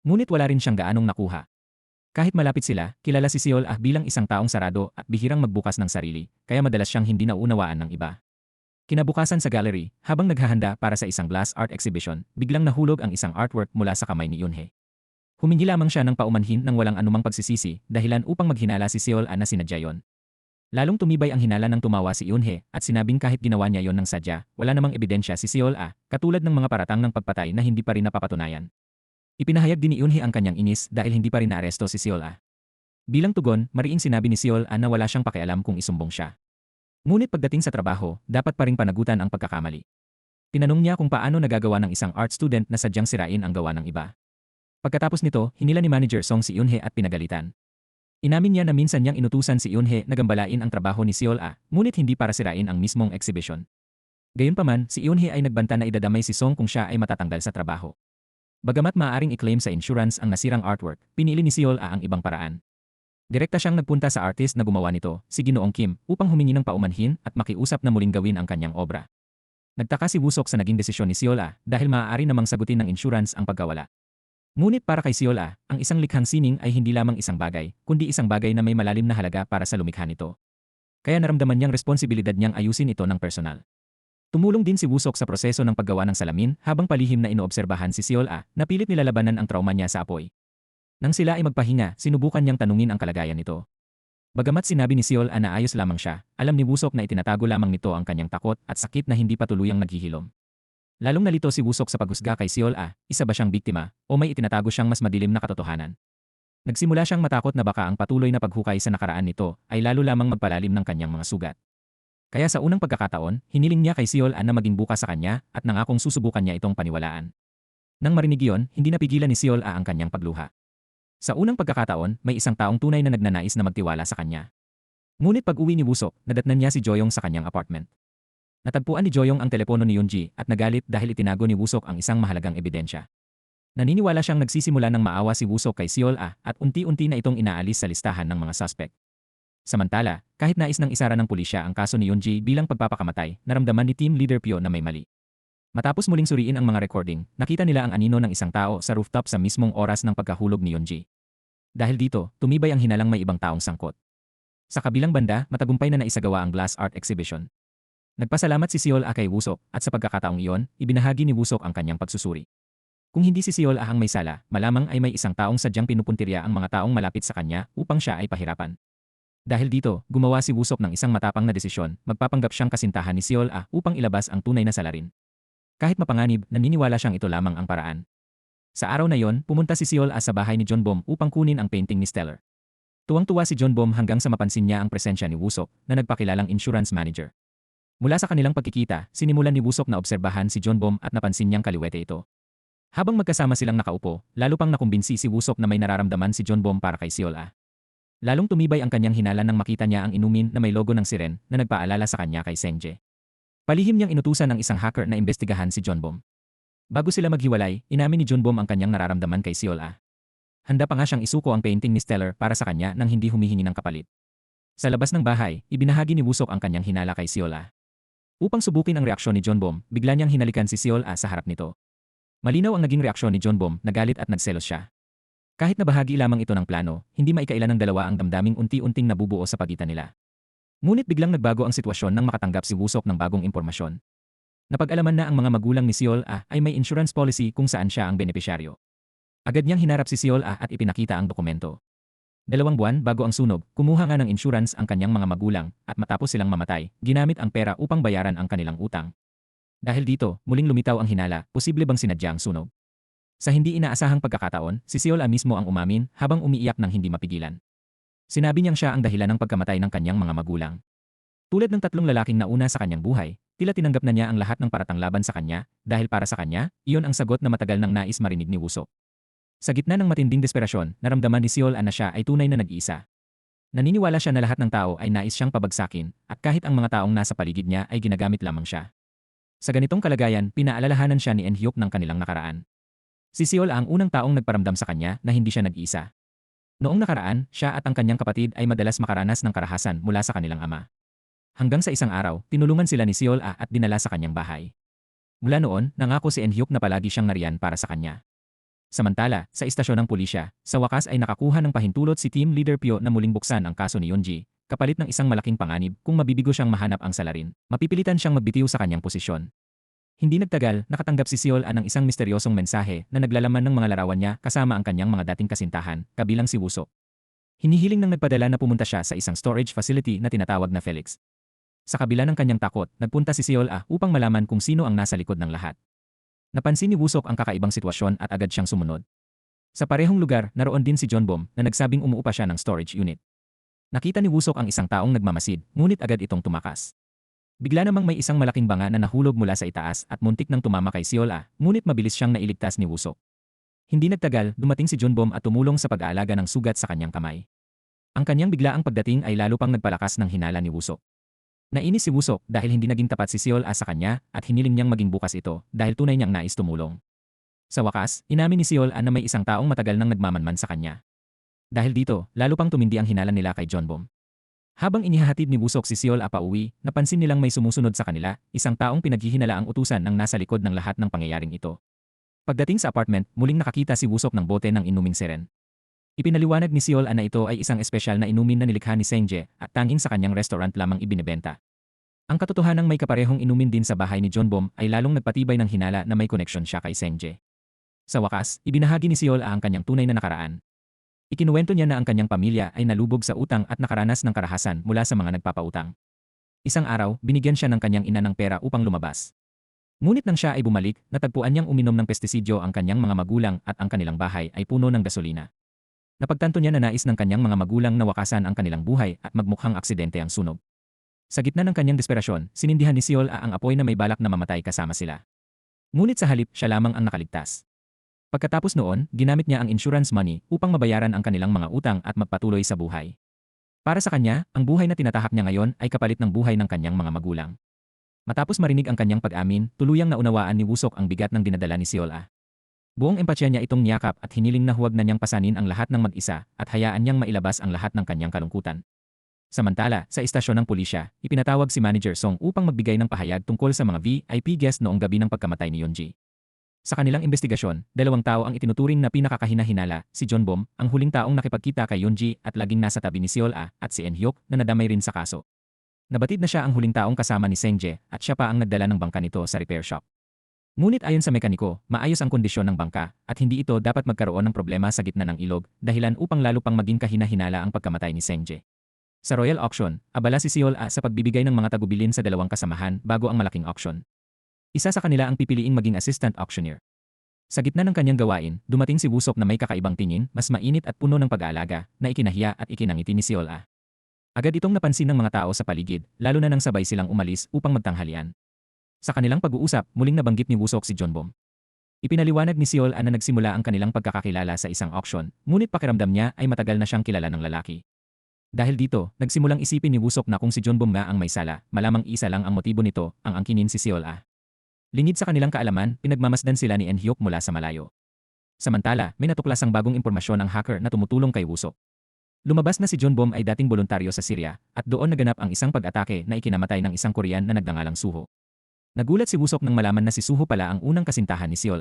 Ngunit wala rin siyang gaanong nakuha. Kahit malapit sila, kilala si Seol-ah bilang isang taong sarado at bihirang magbukas ng sarili, kaya madalas siyang hindi nauunawaan ng iba. Kinabukasan sa gallery, habang naghahanda para sa isang glass art exhibition, biglang nahulog ang isang artwork mula sa kamay ni Yoonhee. Humingi lamang siya ng paumanhin ng walang anumang pagsisisi, dahilan upang maghinala si Seol-ah na sinadya yon. Lalong tumibay ang hinala nang tumawa si Yoonhee at sinabing kahit ginawa niya yon ng sadya, wala namang ebidensya si Seol-ah, katulad ng mga paratang ng pagpatay na hindi pa rin napapatunayan. Ipinahayag din ni Yoonhee ang kanyang inis dahil hindi pa rin naaresto si Seol-ah. Bilang tugon, mariing sinabi ni Seol-ah na wala siyang pakialam kung isumbong siya. Ngunit pagdating sa trabaho, dapat pa ring panagutan ang pagkakamali. Tinanong niya kung paano nagagawa ng isang art student na sadyang sirain ang gawa ng iba. Pagkatapos nito, hinila ni Manager Song si Yoonhee at pinagalitan. Inamin niya na minsan niyang inutusan si Yoonhee na gambalain ang trabaho ni Seol-ah, ngunit hindi para sirain ang mismong exhibition. Gayunpaman, si Yoonhee ay nagbanta na idadamay si Song kung siya ay matatanggal sa trabaho. Bagamat maaaring i-claim sa insurance ang nasirang artwork, pinili ni Seol-ah ang ibang paraan. Direkta siyang nagpunta sa artist na gumawa nito, si Ginoong Kim, upang humingi ng paumanhin at makiusap na muling gawin ang kanyang obra. Nagtaka si Wusok sa naging desisyon ni Seol-ah dahil maaari namang sagutin ng insurance ang pagkawala. Ngunit para kay Seol-ah, ang isang likhang sining ay hindi lamang isang bagay, kundi isang bagay na may malalim na halaga para sa lumikha nito. Kaya naramdaman niyang responsibilidad niyang ayusin ito ng personal. Tumulong din si Wusok sa proseso ng paggawa ng salamin habang palihim na inoobserbahan si Seol-ah na pilit nilalabanan ang trauma niya sa apoy. Nang sila ay magpahinga, sinubukan niyang tanungin ang kalagayan nito. Bagamat sinabi ni Seol-ah na ayos lamang siya, alam ni Wusok na itinatago lamang nito ang kanyang takot at sakit na hindi pa tuluyang naghihilom. Lalong nalito si Wusok sa paghusga kay Seol-ah, isa ba siyang biktima o may itinatago siyang mas madilim na katotohanan. Nagsimula siyang matakot na baka ang patuloy na paghukay sa nakaraan nito ay lalo lamang magpalalim ng kanyang mga sugat. Kaya sa unang pagkakataon, hiniling niya kay Seol-ah na maging bukas sa kanya at nangakong susubukan niya itong paniwalaan. Nang marinig iyon, hindi napigilan ni Seol-ah ang kanyang pagluha. Sa unang pagkakataon, may isang taong tunay na nagnanais na magtiwala sa kanya. Ngunit pag-uwi ni Wusok, nadatnan niya si Joyong sa kanyang apartment. Natagpuan ni Joyong ang telepono ni Yoonji at nagalit dahil itinago ni Wusok ang isang mahalagang ebidensya. Naniniwala siyang nagsisimula ng maawa si Wusok kay Seol-ah at unti-unti na itong inaalis sa listahan ng mga suspect. Samantala, kahit nais ng isara ng pulisya ang kaso ni Yoonji bilang pagpapakamatay, naramdaman ni Team Leader Pyo na may mali. Matapos muling suriin ang mga recording, nakita nila ang anino ng isang tao sa rooftop sa mismong oras ng pagkahulog ni Yoonji. Dahil dito, tumibay ang hinalang may ibang taong sangkot. Sa kabilang banda, matagumpay na naisagawa ang glass art exhibition. Nagpasalamat si Seol-ah kay Wusok at sa pagkakataong iyon, ibinahagi ni Wusok ang kanyang pagsusuri. Kung hindi si Seol-ah ang may sala, malamang ay may isang taong sadyang pinupuntirya ang mga taong malapit sa kanya upang siya ay pahirapan. Dahil dito, gumawa si Wusok ng isang matapang na desisyon, magpapanggap siyang kasintahan ni Seol-ah upang ilabas ang tunay na salarin. Kahit mapanganib, naniniwala siyang ito lamang ang paraan. Sa araw na yon, pumunta si Seol-ah sa bahay ni John Bom upang kunin ang painting ni Stellar. Tuwang-tuwa si John Bom hanggang sa mapansin niya ang presensya ni Wusok na nagpakilalang insurance manager. Mula sa kanilang pagkikita, sinimulan ni Wusok na obserbahan si John Bom at napansin niyang kaliwete ito. Habang magkasama silang nakaupo, lalo pang nakumbinsi si Wusok na may nararamdaman si John Bom para kay Seol-ah. Lalong tumibay ang kanyang hinala nang makita niya ang inumin na may logo ng siren na nagpaalala sa kanya kay Sengje. Palihim niyang inutusan ng isang hacker na imbestigahan si John Bom. Bago sila maghiwalay, inamin ni John Bom ang kanyang nararamdaman kay Seol-ah. Handa pa nga siyang isuko ang painting ni Stellar para sa kanya nang hindi humihingi ng kapalit. Sa labas ng bahay, ibinahagi ni Wusok ang kanyang hinala kay Seol-ah. Upang subukin ang reaksyon ni John Bom, bigla niyang hinalikan si Seol-ah sa harap nito. Malinaw ang naging reaksyon ni John Bom, nagalit at nagselos siya. Kahit na bahagi lamang ito ng plano, hindi maikailan ng dalawa ang damdaming unti-unting nabubuo sa pagitan nila. Ngunit biglang nagbago ang sitwasyon nang makatanggap si Wusok ng bagong impormasyon. Napag-alaman na ang mga magulang ni Seol-ah ay may insurance policy kung saan siya ang benepisyaryo. Agad niyang hinarap si Seol-ah at ipinakita ang dokumento. 2 buwan bago ang sunog, kumuha nga ng insurance ang kanyang mga magulang at matapos silang mamatay, ginamit ang pera upang bayaran ang kanilang utang. Dahil dito, muling lumitaw ang hinala, posible bang sinadya ang sunog? Sa hindi inaasahang pagkakataon, si Seol-ah mismo ang umamin habang umiiyak ng hindi mapigilan. Sinabi niyang siya ang dahilan ng pagkamatay ng kanyang mga magulang. Tulad ng 3 lalaking nauna sa kanyang buhay, tila tinanggap na niya ang lahat ng paratang laban sa kanya dahil para sa kanya, iyon ang sagot na matagal nang nais marinig ni Wusok. Sa gitna ng matinding desperasyon, naramdaman ni Seol na siya ay tunay na nag-iisa. Naniniwala siya na lahat ng tao ay nais siyang pabagsakin, at kahit ang mga taong nasa paligid niya ay ginagamit lamang siya. Sa ganitong kalagayan, pinaalalahanan siya ni En-hyuk ng kanilang nakaraan. Si Seol ang unang taong nagparamdam sa kanya na hindi siya nag-iisa. Noong nakaraan, siya at ang kanyang kapatid ay madalas makaranas ng karahasan mula sa kanilang ama. Hanggang sa isang araw, tinulungan sila ni Seol at dinala sa kanyang bahay. Mula noon, nangako si En-hyuk na palagi siyang nariyan para sa kanya. Samantala, sa istasyon ng pulisya, sa wakas ay nakakuha ng pahintulot si Team Leader Pyo na muling buksan ang kaso ni Yeonji, kapalit ng isang malaking panganib kung mabibigo siyang mahanap ang salarin. Mapipilitan siyang magbitiw sa kanyang posisyon. Hindi nagtagal, nakatanggap si Seol ng isang misteryosong mensahe na naglalaman ng mga larawan niya kasama ang kanyang mga dating kasintahan, kabilang si Woo-sok. Hinihiling ng nagpadala na pumunta siya sa isang storage facility na tinatawag na Felix. Sa kabila ng kanyang takot, nagpunta si Seol upang malaman kung sino ang nasa likod ng lahat. Napansin ni Woo-sok ang kakaibang sitwasyon at agad siyang sumunod. Sa parehong lugar, naroon din si Jeonbom na nagsabing umuupa siya ng storage unit. Nakita ni Woo-sok ang isang taong nagmamasid, ngunit agad itong tumakas. Bigla namang may isang malaking banga na nahulog mula sa itaas at muntik nang tumama kay Seol ngunit mabilis siyang nailigtas ni Woo-sok. Hindi nagtagal, dumating si Jeonbom at tumulong sa pag-aalaga ng sugat sa kanyang kamay. Ang kanyang biglaang pagdating ay lalo pang nagpalakas ng hinala ni Woo-sok. Nainis si Woo-sok dahil hindi naging tapat si Seol sa kanya at hiniling niyang maging bukas ito dahil tunay niyang nais tumulong. Sa wakas, inamin ni Seol na may isang taong matagal nang nagmamanman sa kanya. Dahil dito, lalo pang tumindi ang hinala nila kay Jeonbom. Habang inihahatid ni Woo-sok si Seol pauwi, napansin nilang may sumusunod sa kanila, isang taong pinaghihinala ang utusan ng nasa likod ng lahat ng pangyayaring ito. Pagdating sa apartment, muling nakakita si Woo-sok ng bote ng inuming seren. Ipinaliwanag ni Seol na ito ay isang espesyal na inumin na nilikha ni Sengje at tanging sa kanyang restaurant lamang ibinebenta. Ang katotohanang may kaparehong inumin din sa bahay ni Jeonbom ay lalong nagpatibay ng hinala na may koneksyon siya kay Sengje. Sa wakas, ibinahagi ni Seol ang kanyang tunay na nakaraan. Ikinuwento niya na ang kanyang pamilya ay nalubog sa utang at nakaranas ng karahasan mula sa mga nagpapautang. Isang araw, binigyan siya ng kanyang ina ng pera upang lumabas. Ngunit nang siya ay bumalik, natagpuan niyang uminom ng pestisidyo ang kanyang mga magulang at ang kanilang bahay ay puno ng gasolina. Napagtanto niya na nais ng kanyang mga magulang na wakasan ang kanilang buhay at magmukhang aksidente ang sunog. Sa gitna ng kanyang desperasyon, sinindihan ni Seol ang apoy na may balak na mamatay kasama sila. Ngunit sa halip, siya lamang ang nakaligtas. Pagkatapos noon, ginamit niya ang insurance money upang mabayaran ang kanilang mga utang at magpatuloy sa buhay. Para sa kanya, ang buhay na tinatahak niya ngayon ay kapalit ng buhay ng kanyang mga magulang. Matapos marinig ang kanyang pag-amin, tuluyang naunawaan ni Woo-sok ang bigat ng dinadala ni Seol. Buong empatya niya itong niyakap at hiniling na huwag na niyang pasanin ang lahat ng mag-isa at hayaan niyang mailabas ang lahat ng kanyang kalungkutan. Samantala, sa istasyon ng pulisya, ipinatawag si Manager Song upang magbigay ng pahayag tungkol sa mga VIP guest noong gabi ng pagkamatay ni Yeonji. Sa kanilang investigasyon, 2 tao ang itinuturing na pinakakahina-hinala, si Jeonbom, ang huling taong nakipagkita kay Yeonji at laging nasa tabi ni Seol at si En-hyuk na nadamay rin sa kaso. Nabatid na siya ang huling taong kasama ni Sengje at siya pa ang nagdala ng bangka nito sa repair shop. Ngunit ayon sa mekaniko, maayos ang kondisyon ng bangka at hindi ito dapat magkaroon ng problema sa gitna ng ilog, dahilan upang lalo pang maging kahina-hinala ang pagkamatay ni Sengje. Sa Royal Auction, abala si Seol sa pagbibigay ng mga tagubilin sa 2 kasamahan bago ang malaking auction. Isa sa kanila ang pipiliing maging assistant auctioneer. Sa gitna ng kanyang gawain, dumating si Woo-sok na may kakaibang tingin, mas mainit at puno ng pag-aalaga, na ikinahiya at ikinangiti ni Seol. Agad itong napansin ng mga tao sa paligid, lalo na nang sabay silang umalis upang magtanghalian. Sa kanilang pag-uusap, muling nabanggit ni Woo-sok si Jeonbom. Ipinaliwanag ni Seol na nagsimula ang kanilang pagkakakilala sa isang auction, ngunit pakiramdam niya ay matagal na siyang kilala ng lalaki. Dahil dito, nagsimulang isipin ni Woo-sok na kung si Jeonbom nga ang may sala, malamang isa lang ang motibo nito, ang angkinin si Seol. Lingid sa kanilang kaalaman, pinagmamasdan sila ni En-hyuk mula sa malayo. Samantala, may natuklasang bagong impormasyon ang hacker na tumutulong kay Woo-sok. Lumabas na si Jeonbom ay dating boluntaryo sa Syria, at doon naganap ang isang pag-atake na ikinamatay ng isang Korean na nagngangalang Suho. Nagulat si Woo-sok nang malaman na si Suho pala ang unang kasintahan ni Seol.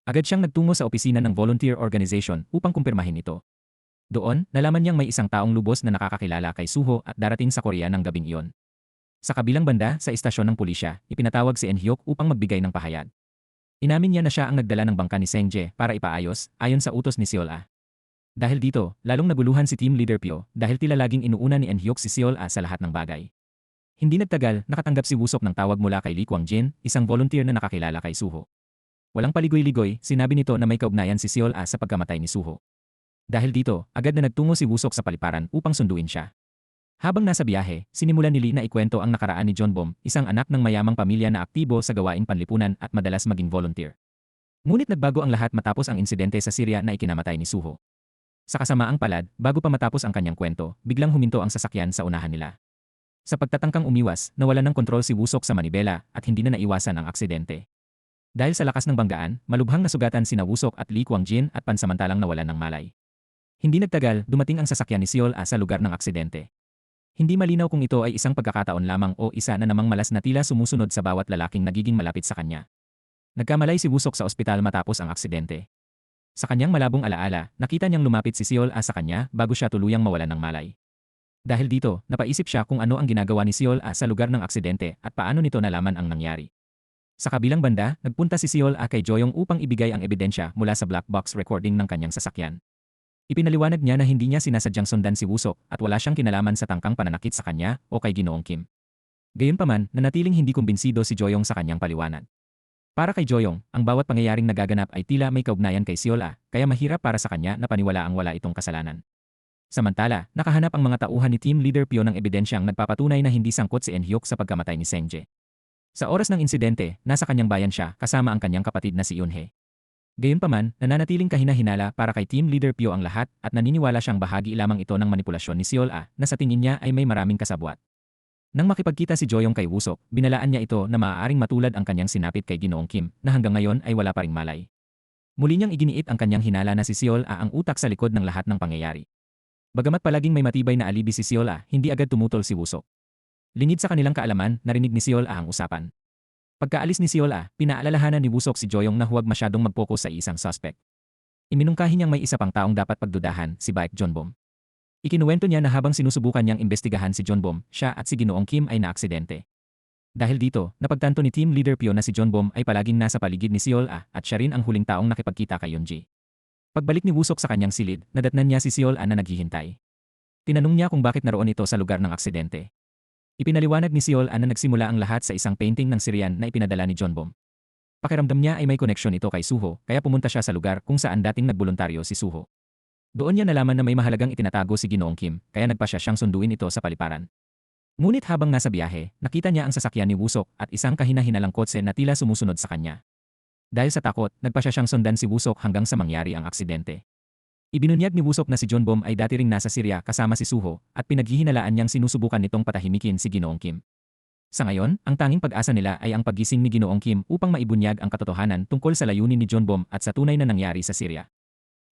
Agad siyang nagtungo sa opisina ng volunteer organization upang kumpirmahin ito. Doon, nalaman niyang may isang taong lubos na nakakakilala kay Suho at darating sa Korea ng gabing iyon. Sa kabilang banda, sa istasyon ng pulisya, ipinatawag si En-hyuk upang magbigay ng pahayag. Inamin niya na siya ang nagdala ng bangka ni Sengje para ipaayos, ayon sa utos ni Seol. Dahil dito, lalong naguluhan si Team Leader Pyo dahil tila laging inuuna ni En-hyuk si Seol sa lahat ng bagay. Hindi nagtagal, nakatanggap si Woo-sok ng tawag mula kay Lee Kwang-jin, isang volunteer na nakakilala kay Suho. Walang paligoy-ligoy, sinabi nito na may kaugnayan si Seol sa pagkamatay ni Suho. Dahil dito, agad na nagtungo si Woo-sok sa paliparan upang sunduin siya. Habang nasa biyahe, sinimulan ni Lee na ikwento ang nakaraan ni Jeonbom, isang anak ng mayamang pamilya na aktibo sa gawaing panlipunan at madalas maging volunteer. Ngunit nagbago ang lahat matapos ang insidente sa Syria na ikinamatay ni Suho. Sa kasamaang palad, bago pa matapos ang kanyang kwento, biglang huminto ang sasakyan sa unahan nila. Sa pagtatangkang umiwas, nawalan ng kontrol si Wusok sa manibela at hindi na naiwasan ang aksidente. Dahil sa lakas ng banggaan, malubhang nasugatan sina Wusok at Lee Kwang-jin at pansamantalang nawalan ng malay. Hindi nagtagal, dumating ang sasakyan ni Seol-ah sa lugar ng aksidente. Hindi malinaw kung ito ay isang pagkakataon lamang o isa na namang malas na tila sumusunod sa bawat lalaking nagiging malapit sa kanya. Nagkamalay si Wusok sa ospital matapos ang aksidente. Sa kanyang malabong alaala, nakita niyang lumapit si Seol-ah sa kanya bago siya tuluyang mawalan ng malay. Dahil dito, napaisip siya kung ano ang ginagawa ni Seol-ah sa lugar ng aksidente at paano nito nalaman ang nangyari. Sa kabilang banda, nagpunta si Seol-ah kay Joyong upang ibigay ang ebidensya mula sa black box recording ng kanyang sasakyan. Ipinaliwanag niya na hindi niya sinasadyang sundan si Wusok at wala siyang kinalaman sa tangkang pananakit sa kanya o kay Ginoong Kim. Gayunpaman, nanatiling hindi kumbinsido si Joyong sa kanyang paliwanag. Para kay Joyong, ang bawat pangyayaring nagaganap ay tila may kaugnayan kay Seol-ah, kaya mahirap para sa kanya na paniwalaang wala itong kasalanan. Samantala, nakahanap ang mga tauhan ni Team Leader Pyo ng ebidensyang nagpapatunay na hindi sangkot si En-hyuk sa pagkamatay ni Seng-jae. Sa oras ng insidente, nasa kanyang bayan siya kasama ang kanyang kapatid na si Yoon-hee. Gayunpaman, nananatiling kahina-hinala para kay Team Leader Pyo ang lahat at naniniwala siyang bahagi lamang ito ng manipulasyon ni Seol-ah na sa tingin niya ay may maraming kasabwat. Nang makipagkita si Joyong kay Wusok, binalaan niya ito na maaaring matulad ang kanyang sinapit kay Ginoong Kim na hanggang ngayon ay wala pa ring malay. Muli niyang iginiit ang kanyang hinala na si Seol-ah ang utak sa likod ng lahat ng pangyayari. Bagamat palaging may matibay na alibi si Seol-ah, hindi agad tumutol si Wusok. Lingid sa kanilang kaalaman, narinig ni Seol-ah ang usapan. Pagkaalis ni Seol-ah, pinaalalahanan ni Wusok si Joyong na huwag masyadong mag-focus sa isang suspect. Iminungkahi niyang may isa pang taong dapat pagdudahan, si Baek Jonbom. Ikinuwento niya na habang sinusubukan niyang imbestigahan si Jonbom, siya at si Ginoong Kim ay naaksidente. Dahil dito, napagtanto ni Team Leader Pyo na si Jonbom ay palaging nasa paligid ni Seol-ah at siya rin ang huling taong nakipagkita kay Yoon-ji. Pagbalik ni Wusok sa kanyang silid, nadatnan niya si Seol-ah na naghihintay. Tinanong niya kung bakit naroon ito sa lugar ng aksidente. Ipinaliwanag ni Seol-ah na nagsimula ang lahat sa isang painting ng Syrian na ipinadala ni Jonbom. Pakiramdam niya ay may koneksyon ito kay Suho, kaya pumunta siya sa lugar kung saan dating nagboluntaryo si Suho. Doon niya nalaman na may mahalagang itinatago si Ginoong Kim, kaya nagpasya siyang sunduin ito sa paliparan. Ngunit habang nasa biyahe, nakita niya ang sasakyan ni Wusok at isang kahina-hinalang kotse na tila sumusunod sa kanya. Dahil sa takot, nagpasya siyang sundan si Wusok hanggang sa mangyari ang aksidente. Ibinunyag ni Wusok na si Jonbom ay dati ring nasa Syria kasama si Suho at pinaghihinalaan niyang sinusubukan nitong patahimikin si Ginoong Kim. Sa ngayon, ang tanging pag-asa nila ay ang paggising ni Ginoong Kim upang maibunyag ang katotohanan tungkol sa layunin ni Jonbom at sa tunay na nangyari sa Syria.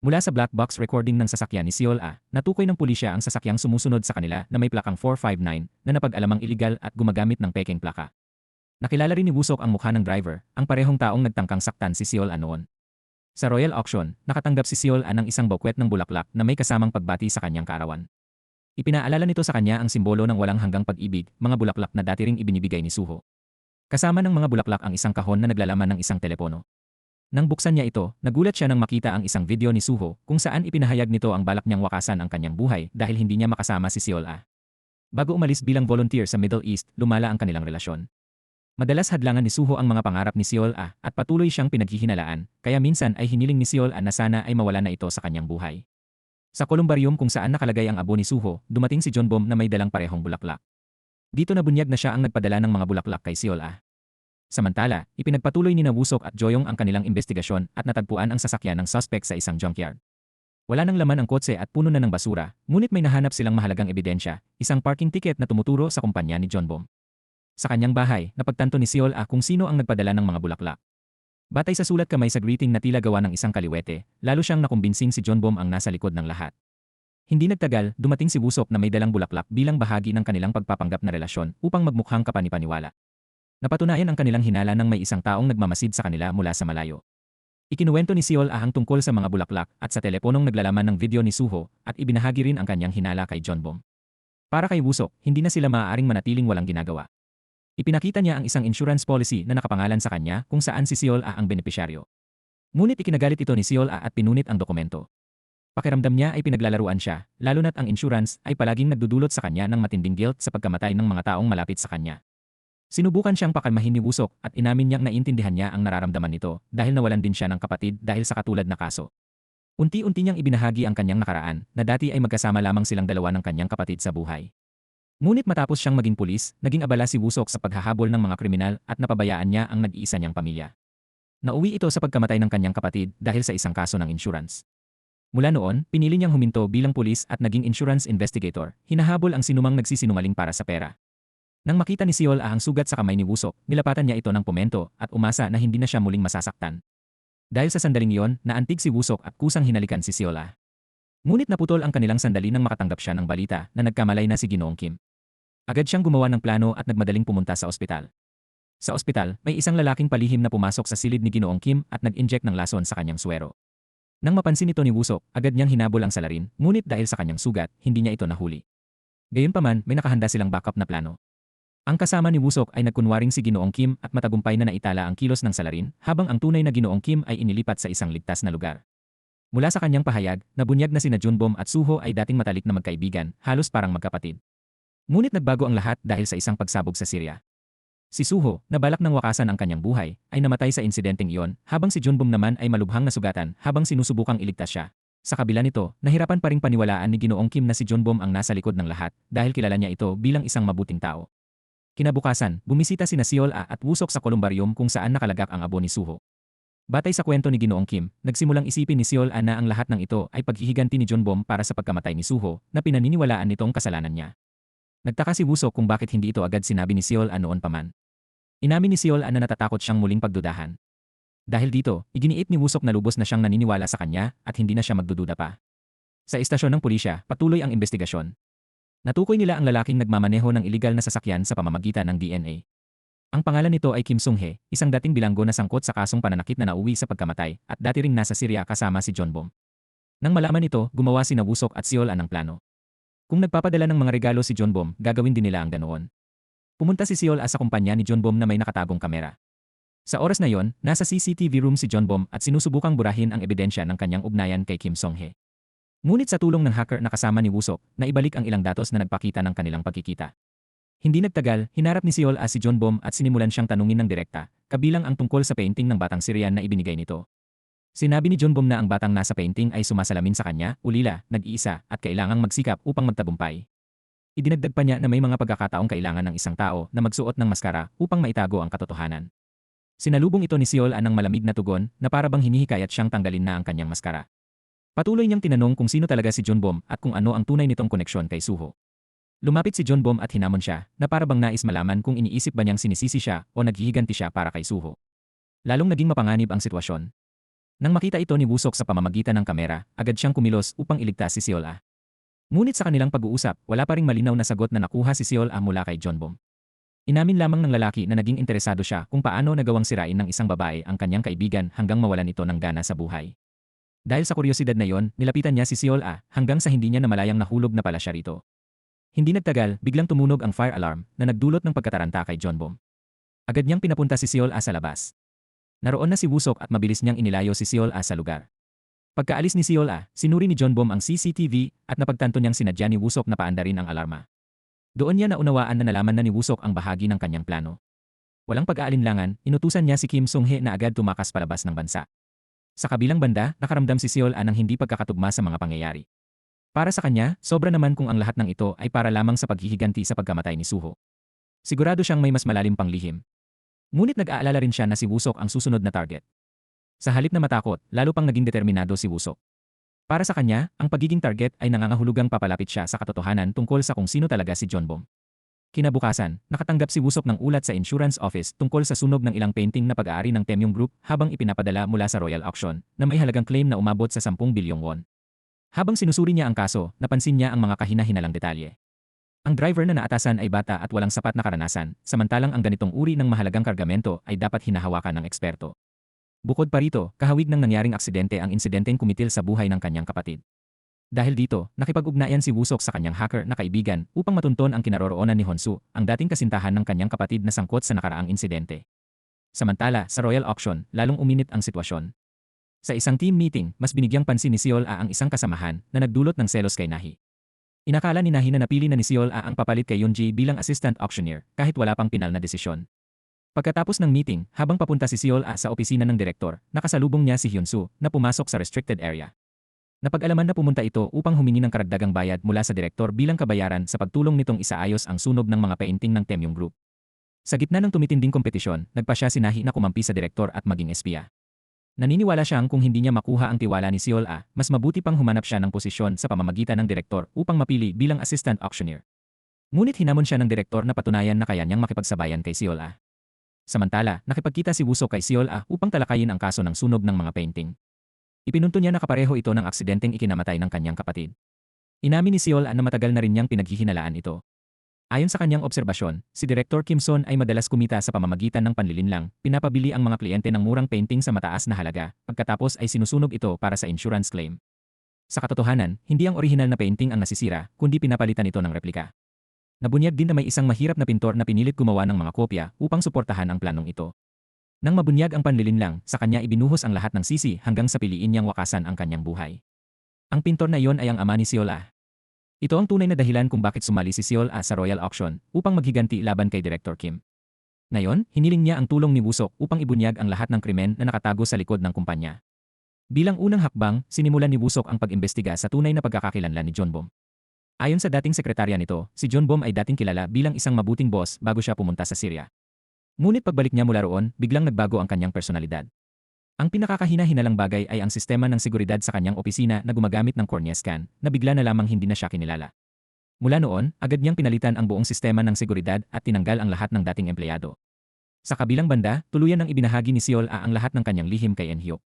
Mula sa black box recording ng sasakyan ni Seol-ah, natukoy ng pulisya ang sasakyang sumusunod sa kanila na may plakang 459 na napag-alamang iligal at gumagamit ng pekeng plaka. Nakilala rin ni Wusok ang mukha ng driver, ang parehong taong nagtangkang saktan si Seol-ah noon. Sa royal auction, nakatanggap si Seol-ah ng isang bouquet ng bulaklak na may kasamang pagbati sa kanyang kaarawan. Ipinaalala nito sa kanya ang simbolo ng walang hanggang pag-ibig, mga bulaklak na dati ring ibinibigay ni Suho. Kasama ng mga bulaklak ang isang kahon na naglalaman ng isang telepono. Nang buksan niya ito, nagulat siya nang makita ang isang video ni Suho kung saan ipinahayag nito ang balak niyang wakasan ang kanyang buhay dahil hindi niya makasama si Seol-ah. Bago umalis bilang volunteer sa Middle East, lumala ang kanilang relasyon. Madalas hadlangan ni Suho ang mga pangarap ni Seol-ah at patuloy siyang pinaghihinalaan, kaya minsan ay hiniling ni Seol-ah na sana ay mawala na ito sa kanyang buhay. Sa kolumbarium kung saan nakalagay ang abo ni Suho, dumating si Jonbom na may dalang parehong bulaklak. Dito nabunyag na siya ang nagpadala ng mga bulaklak kay Seol-ah. Samantala, ipinagpatuloy ni Wusok at Joyong ang kanilang investigasyon at natagpuan ang sasakyan ng suspect sa isang junkyard. Wala nang laman ang kotse at puno na ng basura, ngunit may nahanap silang mahalagang ebidensya, isang parking ticket na tumuturo sa kumpanya ni Jonbom. Sa kanyang bahay, napagtanto ni Seol-ah kung sino ang nagpadala ng mga bulaklak. Batay sa sulat kamay sa greeting na tila gawa ng isang kaliwete, lalo siyang nakumbinsing si Jonbom ang nasa likod ng lahat. Hindi nagtagal, dumating si Wusok na may dalang bulaklak bilang bahagi ng kanilang pagpapanggap na relasyon upang magmukhang kapanipaniwala. Napatunayan ang kanilang hinala ng may isang taong nagmamasid sa kanila mula sa malayo. Ikinuwento ni Seol-ah ang tungkol sa mga bulaklak at sa teleponong naglalaman ng video ni Suho at ibinahagi rin ang kanyang hinala kay Jonbom. Para kay Wusok, hindi na sila maaaring manatiling walang ginagawa. Ipinakita niya ang isang insurance policy na nakapangalan sa kanya kung saan si Seol-ah ang benepisyaryo. Ngunit ikinagalit ito ni Seol-ah at pinunit ang dokumento. Pakiramdam niya ay pinaglalaruan siya, lalo na't ang insurance ay palaging nagdudulot sa kanya ng matinding guilt sa pagkamatay ng mga taong malapit sa kanya. Sinubukan siyang pakalmahin ni Wusok at inamin niyang naintindihan niya ang nararamdaman nito dahil nawalan din siya ng kapatid dahil sa katulad na kaso. Unti-unti niyang ibinahagi ang kanyang nakaraan na dati ay magkasama lamang silang dalawa ng kanyang kapatid sa buhay. Ngunit matapos siyang maging pulis, naging abala si Wusok sa paghahabol ng mga kriminal at napabayaan niya ang nag-iisa niyang pamilya. Nauwi ito sa pagkamatay ng kanyang kapatid dahil sa isang kaso ng insurance. Mula noon, pinili niyang huminto bilang pulis at naging insurance investigator, hinahabol ang sinumang nagsisinungaling para sa pera. Nang makita ni Seol ang sugat sa kamay ni Wusok, nilapatan niya ito ng pumento at umasa na hindi na siya muling masasaktan. Dahil sa sandaling iyon, naantig si Wusok at kusang hinalikan si Seol. Ngunit naputol ang kanilang sandali nang makatanggap siya ng balita na nagkamalay na si Ginoong Kim. Agad siyang gumawa ng plano at nagmadaling pumunta sa ospital. Sa ospital, may isang lalaking palihim na pumasok sa silid ni Ginoong Kim at nag-inject ng lason sa kanyang suwero. Nang mapansin ito ni Wusok, agad niyang hinabol ang salarin, ngunit dahil sa kanyang sugat, hindi niya ito nahuli. Gayunpaman, may nakahanda silang backup na plano. Ang kasama ni Wusok ay nagkunwaring si Ginoong Kim at matagumpay na naitala ang kilos ng salarin, habang ang tunay na Ginoong Kim ay inilipat sa isang ligtas na lugar. Mula sa kanyang pahayag, nabunyag na sina Junbom at Suho ay dating matalik na magkaibigan, halos parang magkapatid. Ngunit nagbago ang lahat dahil sa isang pagsabog sa Syria. Si Suho, na balak ng wakasan ang kanyang buhay, ay namatay sa insidenteng iyon, habang si Junbom naman ay malubhang nasugatan habang sinusubukang iligtas siya. Sa kabila nito, nahirapan pa ring paniwalaan ni Ginoong Kim na si Junbom ang nasa likod ng lahat dahil kilala niya ito bilang isang mabuting tao. Kinabukasan, bumisita sina Seol at Wusok sa kolumbarium kung saan nakalagak ang abo ni Suho. Batay sa kwento ni Ginoong Kim, nagsimulang isipin ni Seol na ang lahat ng ito ay paghihiganti ni Junbom para sa pagkamatay ni Suho na pinaniniwalaan nitong kasalanan niya. Nagtaka si Wusok kung bakit hindi ito agad sinabi ni Seol noon pa man. Inamin ni Seol na natatakot siyang muling pagdudahan. Dahil dito, iginiit ni Wusok na lubos na siyang naniniwala sa kanya at hindi na siya magdududa pa. Sa istasyon ng pulisya, patuloy ang investigasyon. Natukoy nila ang lalaking nagmamaneho ng iligal na sasakyan sa pamamagitan ng DNA. Ang pangalan nito ay Kim Sung-hee, isang dating bilanggo na sangkot sa kasong pananakit na nauwi sa pagkamatay at dati ring nasa Syria kasama si Junbom. Nang malaman nito, gumawa sina Wusok at Seol ng plano. Kung nagpapadala ng mga regalo si Junbom, gagawin din nila ang ganoon. Pumunta si Seol sa kumpanya ni Junbom na may nakatagong kamera. Sa oras na yon, nasa CCTV room si Junbom at sinusubukang burahin ang ebidensya ng kanyang ugnayan kay Kim Sung-hee. Ngunit sa tulong ng hacker na kasama ni Wusok, naibalik ang ilang datos na nagpakita ng kanilang pagkikita. Hindi nagtagal, hinarap ni Seol si Junbom at sinimulan siyang tanungin ng direkta, kabilang ang tungkol sa painting ng batang Syrian na ibinigay nito. Sinabi ni Junbom na ang batang nasa painting ay sumasalamin sa kanya, ulila, nag-iisa, at kailangang magsikap upang magtagumpay. Idinagdag pa niya na may mga pagkakataong kailangan ng isang tao na magsuot ng maskara upang maitago ang katotohanan. Sinalubong ito ni Seol ng malamig na tugon na parabang hinihikayat siyang tanggalin na ang kanyang maskara. Patuloy niyang tinanong kung sino talaga si Junbom at kung ano ang tunay nitong koneksyon kay Suho. Lumapit si Junbom at hinamon siya na parabang nais malaman kung iniisip ba niyang sinisisi siya o naghihiganti siya para kay Suho. Lalong naging mapanganib ang sitwasyon. Nang makita ito ni Wusok sa pamamagitan ng kamera, agad siyang kumilos upang iligtas si Seol. Ngunit sa kanilang pag-uusap, wala pa ring malinaw na sagot na nakuha si Seol mula kay Junbom. Inamin lamang ng lalaki na naging interesado siya kung paano nagawang sirain ng isang babae ang kanyang kaibigan hanggang mawalan ito ng gana sa buhay. Dahil sa kuryosidad na yon, nilapitan niya si Seol hanggang sa hindi niya namalayang nahulog na pala siya rito. Hindi nagtagal, biglang tumunog ang fire alarm na nagdulot ng pagkataranta kay Junbom. Agad niyang pinapunta si Seol sa labas. Naroon na si Wusok at mabilis niyang inilayo si Seol sa lugar. Pagkaalis ni Seol sinuri ni Junbom ang CCTV at napagtanto niyang sinadya ni Wusok na paandarin ang alarma. Doon niya naunawaan na nalaman na ni Wusok ang bahagi ng kanyang plano. Walang pag-aalinlangan, inutusan niya si Kim Sung-hee na agad tumakas palabas ng bansa. Sa kabilang banda, nakaramdam si Seol ng hindi pagkakatugma sa mga pangyayari. Para sa kanya, sobra naman kung ang lahat ng ito ay para lamang sa paghihiganti sa pagkamatay ni Suho. Sigurado siyang may mas malalim pang lihim. Ngunit nag-aalala rin siya na si Wusok ang susunod na target. Sa halip na matakot, lalo pang naging determinado si Wusok. Para sa kanya, ang pagiging target ay nangangahulugang papalapit siya sa katotohanan tungkol sa kung sino talaga si Junbom. Kinabukasan, nakatanggap si Wusok ng ulat sa insurance office tungkol sa sunog ng ilang painting na pag-aari ng Temyong Group habang ipinapadala mula sa royal auction na may halagang claim na umabot sa 10 bilyong won. Habang sinusuri niya ang kaso, napansin niya ang mga kahina-hinalang detalye. Ang driver na naatasan ay bata at walang sapat na karanasan, samantalang ang ganitong uri ng mahalagang kargamento ay dapat hinahawakan ng eksperto. Bukod pa rito, kahawig ng nangyaring aksidente ang insidenteng kumitil sa buhay ng kanyang kapatid. Dahil dito, nakipag-ugnayan si Wusok sa kanyang hacker na kaibigan upang matunton ang kinaroroonan ni Honsu, ang dating kasintahan ng kanyang kapatid na sangkot sa nakaraang insidente. Samantala, sa royal auction, lalong uminit ang sitwasyon. Sa isang team meeting, mas binigyang pansin ni Seol ang isang kasamahan na nagdulot ng selos kay Nahi. Inakala ni Nahi na napili na ni Seol ang papalit kay Yoonji bilang assistant auctioneer kahit wala pang pinal na desisyon. Pagkatapos ng meeting, habang papunta si Seol sa opisina ng direktor, nakasalubong niya si Hyunsu na pumasok sa restricted area. Napag-alaman na pumunta ito upang humingi ng karagdagang bayad mula sa direktor bilang kabayaran sa pagtulong nitong isaayos ang sunog ng mga painting ng Temyong Group. Sa gitna ng tumitinding kompetisyon, nagpa siya si Nahi na kumampi sa direktor at maging espiya. Naniniwala siyang kung hindi niya makuha ang tiwala ni Seol Ah, mas mabuti pang humanap siya ng posisyon sa pamamagitan ng direktor upang mapili bilang assistant auctioneer. Ngunit hinamon siya ng direktor na patunayan na kaya niyang makipagsabayan kay Seol Ah. Samantala, nakipagkita si Wusok kay Seol Ah upang talakayin ang kaso ng sunog ng mga painting. Ipinunto niya na kapareho ito ng aksidenteng ikinamatay ng kanyang kapatid. Inamin ni Seol Ah na matagal na rin niyang pinaghihinalaan ito. Ayon sa kanyang obserbasyon, si Direktor Kim Son ay madalas kumita sa pamamagitan ng panlilinlang, pinapabili ang mga kliyente ng murang painting sa mataas na halaga, pagkatapos ay sinusunog ito para sa insurance claim. Sa katotohanan, hindi ang orihinal na painting ang nasisira, kundi pinapalitan ito ng replika. Nabunyag din na may isang mahirap na pintor na pinilit gumawa ng mga kopya upang suportahan ang planong ito. Nang mabunyag ang panlilinlang, sa kanya ibinuhos ang lahat ng sisi hanggang sa piliin niyang wakasan ang kanyang buhay. Ang pintor na iyon ay ang ama ni Seol Ah. Ito ang tunay na dahilan kung bakit sumali si Seol Ah sa royal auction upang maghiganti laban kay Director Kim. Ngayon, hiniling niya ang tulong ni Wusok upang ibunyag ang lahat ng krimen na nakatago sa likod ng kumpanya. Bilang unang hakbang, sinimulan ni Wusok ang pag-imbestiga sa tunay na pagkakakilanlan ni John Bom. Ayon sa dating sekretarya nito, si John Bom ay dating kilala bilang isang mabuting boss bago siya pumunta sa Syria. Ngunit pagbalik niya mula roon, biglang nagbago ang kanyang personalidad. Ang pinakakahina-hinalang bagay ay ang sistema ng seguridad sa kanyang opisina na gumagamit ng cornea scan, na bigla na lamang hindi na siya kinilala. Mula noon, agad niyang pinalitan ang buong sistema ng seguridad at tinanggal ang lahat ng dating empleyado. Sa kabilang banda, tuluyan ng ibinahagi ni Seol Ah ang lahat ng kanyang lihim kay Eun-hyuk.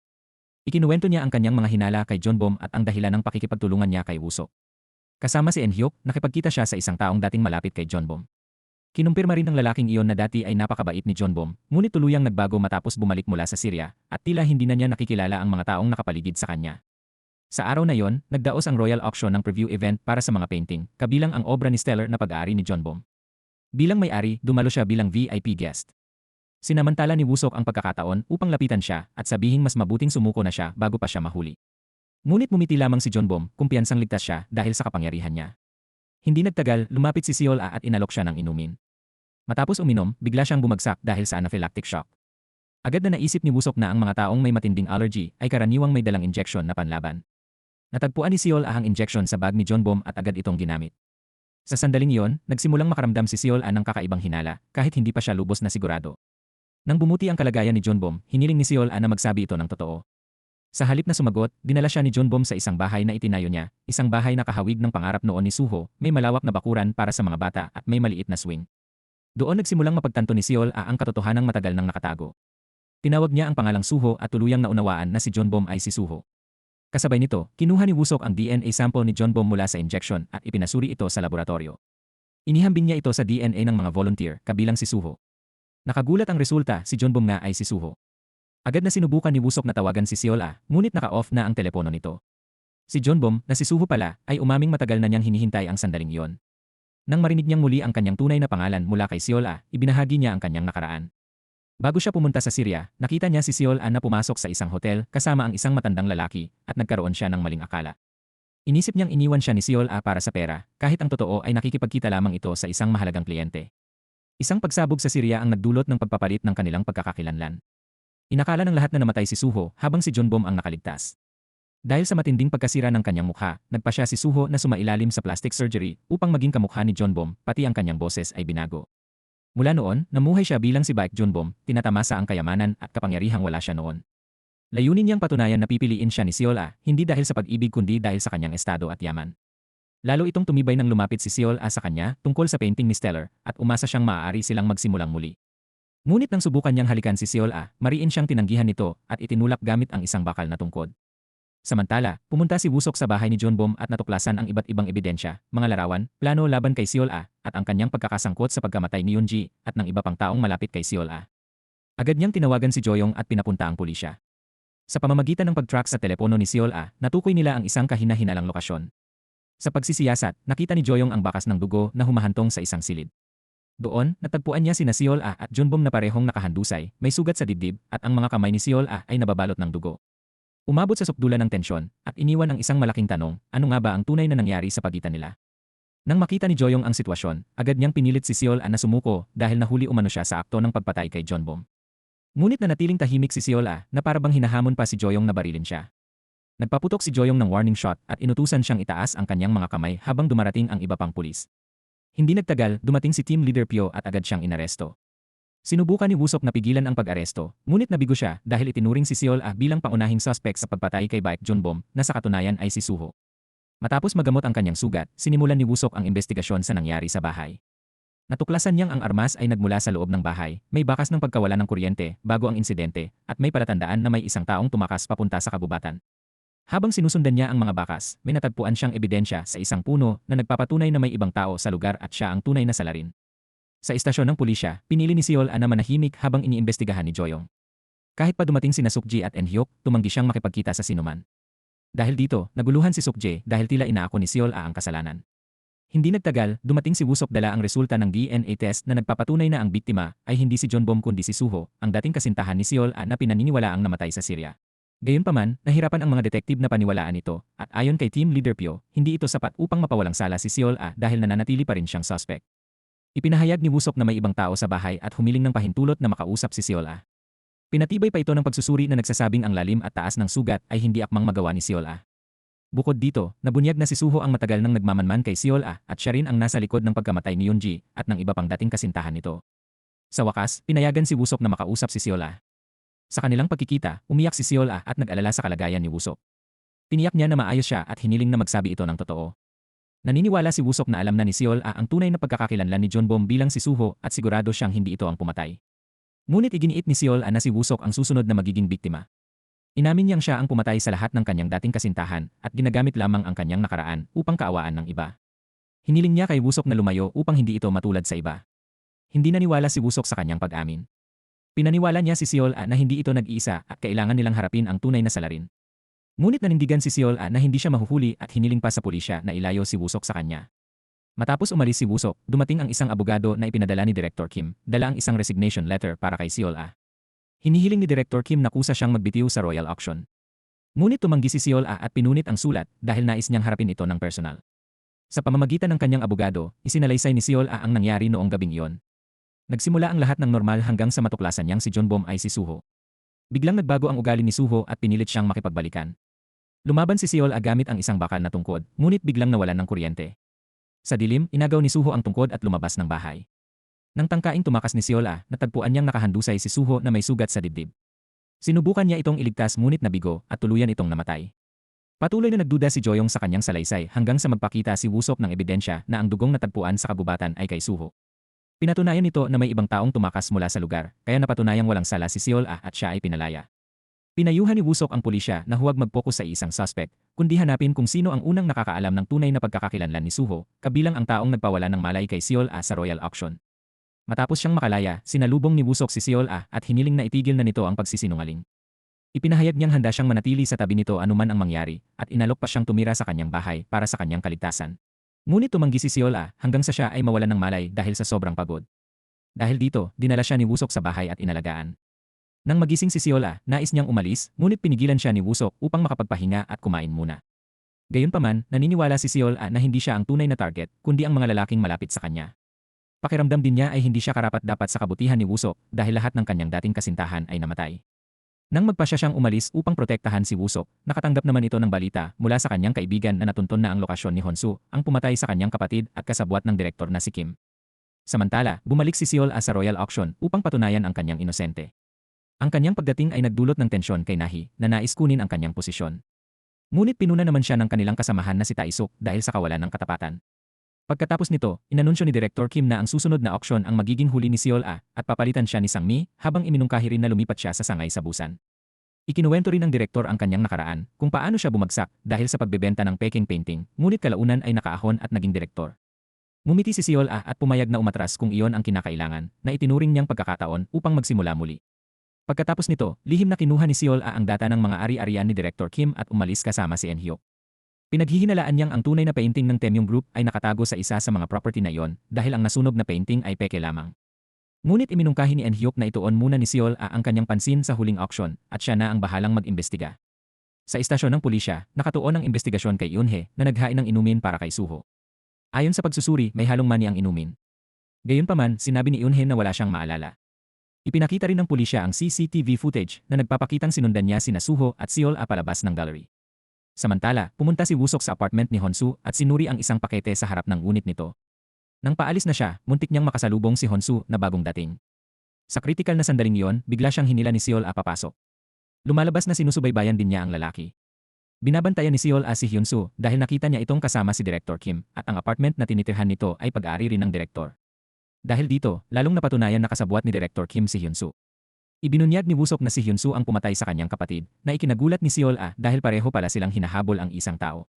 Ikinuwento niya ang kanyang mga hinala kay John Bom at ang dahilan ng pakikipagtulungan niya kay Wusok. Kasama si Eun-hyuk, nakipagkita siya sa isang taong dating malapit kay John Bom. Kinumpirma rin ng lalaking iyon na dati ay napakabait ni John Bom, ngunit tuluyang nagbago matapos bumalik mula sa Syria, at tila hindi na niya nakikilala ang mga taong nakapaligid sa kanya. Sa araw na iyon, nagdaos ang royal auction ng preview event para sa mga painting, kabilang ang obra ni Stellar na pag-aari ni John Bom. Bilang may-ari, dumalo siya bilang VIP guest. Sinamantala ni Wusok ang pagkakataon upang lapitan siya at sabihing mas mabuting sumuko na siya bago pa siya mahuli. Ngunit mumiti lamang si John Bom, kumpiyansang ligtas siya dahil sa kapangyarihan niya. Hindi nagtagal, lumapit si Seol Ah at inalok siya ng inumin. Matapos uminom, bigla siyang bumagsak dahil sa anaphylactic shock. Agad na naisip ni Wusok na ang mga taong may matinding allergy ay karaniwang may dalang injection na panlaban. Natagpuan ni Seol Ah ang injection sa bag ni John Bom at agad itong ginamit. Sa sandaling iyon, nagsimulang makaramdam si Seol Ah ng kakaibang hinala kahit hindi pa siya lubos na sigurado. Nang bumuti ang kalagayan ni John Bom, hiniling ni Seol Ah na magsabi ito ng totoo. Sa halip na sumagot, dinala siya ni John Bom sa isang bahay na itinayo niya, isang bahay na kahawig ng pangarap noon ni Suho, may malawak na bakuran para sa mga bata at may maliit na swing. Doon nagsimulang mapagtanto ni Seol Ah ang katotohanang matagal nang nakatago. Tinawag niya ang pangalang Suho at tuluyang naunawaan na si John Bom ay si Suho. Kasabay nito, kinuha ni Wusok ang DNA sample ni John Bom mula sa injection at ipinasuri ito sa laboratorio. Inihambing niya ito sa DNA ng mga volunteer, kabilang si Suho. Nakagulat ang resulta, si John Bom nga ay si Suho. Agad na sinubukan ni Wusok na tawagan si Seol Ah, ngunit naka-off na ang telepono nito. Si John Bom, na si Suho pala, ay umaming matagal na niyang hinihintay ang sandaling iyon. Nang marinig niyang muli ang kanyang tunay na pangalan mula kay Seol Ah, ibinahagi niya ang kanyang nakaraan. Bago siya pumunta sa Syria, nakita niya si Seol Ah na pumasok sa isang hotel kasama ang isang matandang lalaki at nagkaroon siya ng maling akala. Inisip niyang iniwan siya ni Seol Ah para sa pera, kahit ang totoo ay nakikipagkita lamang ito sa isang mahalagang kliyente. Isang pagsabog sa Syria ang nagdulot ng pagpapalit ng kanilang pagkakakilanlan. Inakala ng lahat na namatay si Suho habang si John Bom ang nakaligtas. Dahil sa matinding pagkasira ng kanyang mukha, nagpa siya si Suho na sumailalim sa plastic surgery upang maging kamukha ni John Bom, pati ang kanyang boses ay binago. Mula noon, namuhay siya bilang si Baek John Bom, tinatamasa ang kayamanan at kapangyarihang wala siya noon. Layunin niyang patunayan na pipiliin siya ni Seol Ah, hindi dahil sa pag-ibig kundi dahil sa kanyang estado at yaman. Lalo itong tumibay nang lumapit si Seol Ah sa kanya tungkol sa painting ni Stellar at umasa siyang maaari silang magsimulang muli. Ngunit nang subukan niyang halikan si Seol Ah, mariin siyang tinanggihan nito at itinulak gamit ang isang bakal na tungkod. Samantala, pumunta si Wusok sa bahay ni John Bom at natuklasan ang iba't ibang ebidensya, mga larawan, plano laban kay Seol Ah, at ang kanyang pagkakasangkot sa pagkamatay ni Yoon-ji at ng iba pang taong malapit kay Seol Ah. Agad niyang tinawagan si Joyong at pinapunta ang pulisya. Sa pamamagitan ng pag-track sa telepono ni Seol Ah, natukoy nila ang isang kahina-hinalang lokasyon. Sa pagsisiyasat, nakita ni Joyong ang bakas ng dugo na humahantong sa isang silid. Doon, natagpuan niya sina Seol Ah at John Bom na parehong nakahandusay, may sugat sa dibdib, at ang mga kamay ni Seol Ah ay nababalot ng dugo. Umabot sa sukdulan ng tensyon, at iniwan ang isang malaking tanong, ano nga ba ang tunay na nangyari sa pagitan nila? Nang makita ni Joyong ang sitwasyon, agad niyang pinilit si Seol Ah na sumuko dahil nahuli umano siya sa akto ng pagpatay kay John Bom. Ngunit nanatiling tahimik si Seol Ah na parabang hinahamon pa si Joyong na barilin siya. Nagpaputok si Joyong ng warning shot at inutusan siyang itaas ang kanyang mga kamay habang dumarating ang iba pang pulis. Hindi nagtagal, dumating si Team Leader Pyo at agad siyang inaresto. Sinubukan ni Wusok na pigilan ang pag-aresto, ngunit nabigo siya dahil itinuring si Seol-ah bilang pangunahing suspect sa pagpatay kay Baek Junbom na sa katunayan ay si Suho. Matapos magamot ang kanyang sugat, sinimulan ni Wusok ang investigasyon sa nangyari sa bahay. Natuklasan niyang ang armas ay nagmula sa loob ng bahay, may bakas ng pagkawala ng kuryente bago ang insidente, at may palatandaan na may isang taong tumakas papunta sa kabubatan. Habang sinusundan niya ang mga bakas, may natagpuan siyang ebidensya sa isang puno na nagpapatunay na may ibang tao sa lugar at siya ang tunay na salarin. Sa istasyon ng pulisya, pinili ni Seol-ah na manahimik habang iniimbestigahan ni Joyong. Kahit pa dumating sina Sukji at Eun-hyuk, tumanggi siyang makipagkita sa sinuman. Dahil dito, naguluhan si Sukji dahil tila inaako ni Seol-ah ang kasalanan. Hindi nagtagal, dumating si Wusok dala ang resulta ng DNA test na nagpapatunay na ang biktima ay hindi si Junbom kundi si Suho, ang dating kasintahan ni Seol-ah na pinaniniwalaang namatay sa Syria. Gayunpaman, nahirapan ang mga detektive na paniwalaan ito, at ayon kay Team Leader Pyo, hindi ito sapat upang mapawalang sala si Seol-ah dahil nananatili pa rin siyang suspect. Ipinahayag ni Wusok na may ibang tao sa bahay at humiling ng pahintulot na makausap si Seol-ah. Pinatibay pa ito ng pagsusuri na nagsasabing ang lalim at taas ng sugat ay hindi akmang magawa ni Seol-ah. Bukod dito, nabunyag na si Suho ang matagal nang nagmamanman kay Seol-ah at siya rin ang nasa likod ng pagkamatay ni Yoonji at ng iba pang dating kasintahan nito. Sa wakas, pinayagan si Wusok na makausap si Seol-ah. Sa kanilang pagkikita, umiyak si Seol-ah at nag-alala sa kalagayan ni Wusok. Tiniyak niya na maayos siya at hiniling na magsabi ito ng totoo. Naniniwala si Wusok na alam na ni Seol-ah ang tunay na pagkakakilanlan ni Junbom bilang si Suho at sigurado siyang hindi ito ang pumatay. Ngunit iginiit ni Seol-ah na si Wusok ang susunod na magiging biktima. Inamin niyang siya ang pumatay sa lahat ng kanyang dating kasintahan at ginagamit lamang ang kanyang nakaraan upang kaawaan ng iba. Hiniling niya kay Wusok na lumayo upang hindi ito matulad sa iba. Hindi naniwala si Wusok sa kanyang pag-amin. Pinaniwala niya si Seol-ah na hindi ito nag-iisa at kailangan nilang harapin ang tunay na salarin. Ngunit nanindigan si Seol-ah na hindi siya mahuhuli at hiniling pa sa pulisya na ilayo si Wusok sa kanya. Matapos umalis si Wusok, dumating ang isang abogado na ipinadala ni Director Kim, dala ang isang resignation letter para kay Seol-ah. Hinihiling ni Director Kim na kusa siyang magbitiw sa royal auction. Ngunit tumanggi si Seol-ah at pinunit ang sulat dahil nais niyang harapin ito ng personal. Sa pamamagitan ng kanyang abogado, isinalaysay ni Seol-ah ang nangyari noong gabing iyon. Nagsimula ang lahat ng normal hanggang sa matuklasan niyang si Junbom ay si Suho. Biglang nagbago ang ugali ni Suho at pinilit siyang makipagbalikan. Lumaban si Seol-ah gamit ang isang bakal na tungkod, ngunit biglang nawalan ng kuryente. Sa dilim, inagaw ni Suho ang tungkod at lumabas ng bahay. Nang tangkaing tumakas ni Seol-ah, natagpuan niyang nakahandusay si Suho na may sugat sa dibdib. Sinubukan niya itong iligtas ngunit nabigo at tuluyan itong namatay. Patuloy na nagduda si Joyong sa kanyang salaysay hanggang sa magpakita si Wusok ng ebidensya na ang dugong natagpuan sa kabubatan ay kay Suho. Pinatunayan nito na may ibang taong tumakas mula sa lugar, kaya napatunayang walang sala si Seol-ah at siya ay pinalaya. Pinayuhan ni Wusok ang pulisya na huwag mag-focus sa isang suspect, kundi hanapin kung sino ang unang nakakaalam ng tunay na pagkakakilanlan ni Suho, kabilang ang taong nagpawala ng malay kay Seol-ah sa royal auction. Matapos siyang makalaya, sinalubong ni Wusok si Seol-ah at hiniling na itigil na nito ang pagsisinungaling. Ipinahayag niyang handa siyang manatili sa tabi nito anuman ang mangyari, at inalok pa siyang tumira sa kanyang bahay para sa kanyang kaligtasan. Ngunit tumanggi si Seol-ah hanggang sa siya ay mawalan ng malay dahil sa sobrang pagod. Dahil dito, dinala siya ni Wusok sa bahay at inalagaan. Nang magising si Seol-ah, nais niyang umalis, ngunit pinigilan siya ni Wusok upang makapagpahinga at kumain muna. Gayunpaman, naniniwala si Seol-ah na hindi siya ang tunay na target, kundi ang mga lalaking malapit sa kanya. Pakiramdam din niya ay hindi siya karapat-dapat sa kabutihan ni Wusok dahil lahat ng kanyang dating kasintahan ay namatay. Nang magpasya siyang umalis upang protektahan si Wusok, nakatanggap naman ito ng balita mula sa kanyang kaibigan na natunton na ang lokasyon ni Honsu, ang pumatay sa kanyang kapatid at kasabwat ng direktor na si Kim. Samantala, bumalik si Seol-ah sa royal auction upang patunayan ang kanyang inosente. Ang kanyang pagdating ay nagdulot ng tensyon kay Nahi na nais kunin ang kanyang posisyon. Ngunit pinuna naman siya ng kanilang kasamahan na si Tae-suk dahil sa kawalan ng katapatan. Pagkatapos nito, inanunsyo ni Director Kim na ang susunod na auction ang magiging huli ni Seol-ah at papalitan siya ni Sang-mi habang iminungkahi rin na lumipat siya sa sangay sa busan. Ikinuwento rin ng direktor ang kanyang nakaraan kung paano siya bumagsak dahil sa pagbebenta ng peking painting, ngunit kalaunan ay nakaahon at naging direktor. Ngumiti si Seol-ah at pumayag na umatras kung iyon ang kinakailangan na itinuring niyang pagkakataon upang magsimula muli. Pagkatapos nito, lihim na kinuha ni Seol-ah ang data ng mga ari-arian ni Director Kim at umalis kasama si Eun-hyuk. Pinaghihinalaan niyang ang tunay na painting ng Temyong Group ay nakatago sa isa sa mga property na iyon dahil ang nasunog na painting ay peke lamang. Ngunit iminungkahi ni Eun-hyuk na ituon muna ni Seol-ah ang kanyang pansin sa huling auction at siya na ang bahalang mag-imbestiga. Sa istasyon ng pulisya, nakatuon ang investigasyon kay Eun-hye na naghain ng inumin para kay Suho. Ayon sa pagsusuri, may halong mani ang inumin. Gayunpaman, sinabi ni Eun-hye na wala siyang maalala. Ipinakita rin ng pulisya ang CCTV footage na nagpapakitang sinundan niya sina Suho at Seol-ah palabas ng gallery. Samantala, pumunta si Wusok sa apartment ni Honsu at sinuri ang isang pakete sa harap ng unit nito. Nang paalis na siya, muntik niyang makasalubong si Honsu na bagong dating. Sa kritikal na sandaling iyon, bigla siyang hinila ni Seol papasok. Lumalabas na sinusubaybayan din niya ang lalaki. Binabantayan ni Seol si Hyun-soo dahil nakita niya itong kasama si Director Kim at ang apartment na tinitirhan nito ay pag-aari rin ng direktor. Dahil dito, lalong napatunayan na kasabwat ni Director Kim si Hyun-soo. Ibinunyag ni Woo-seok na si Hyun-soo ang pumatay sa kanyang kapatid na ikinagulat ni Seol dahil pareho pala silang hinahabol ang isang tao.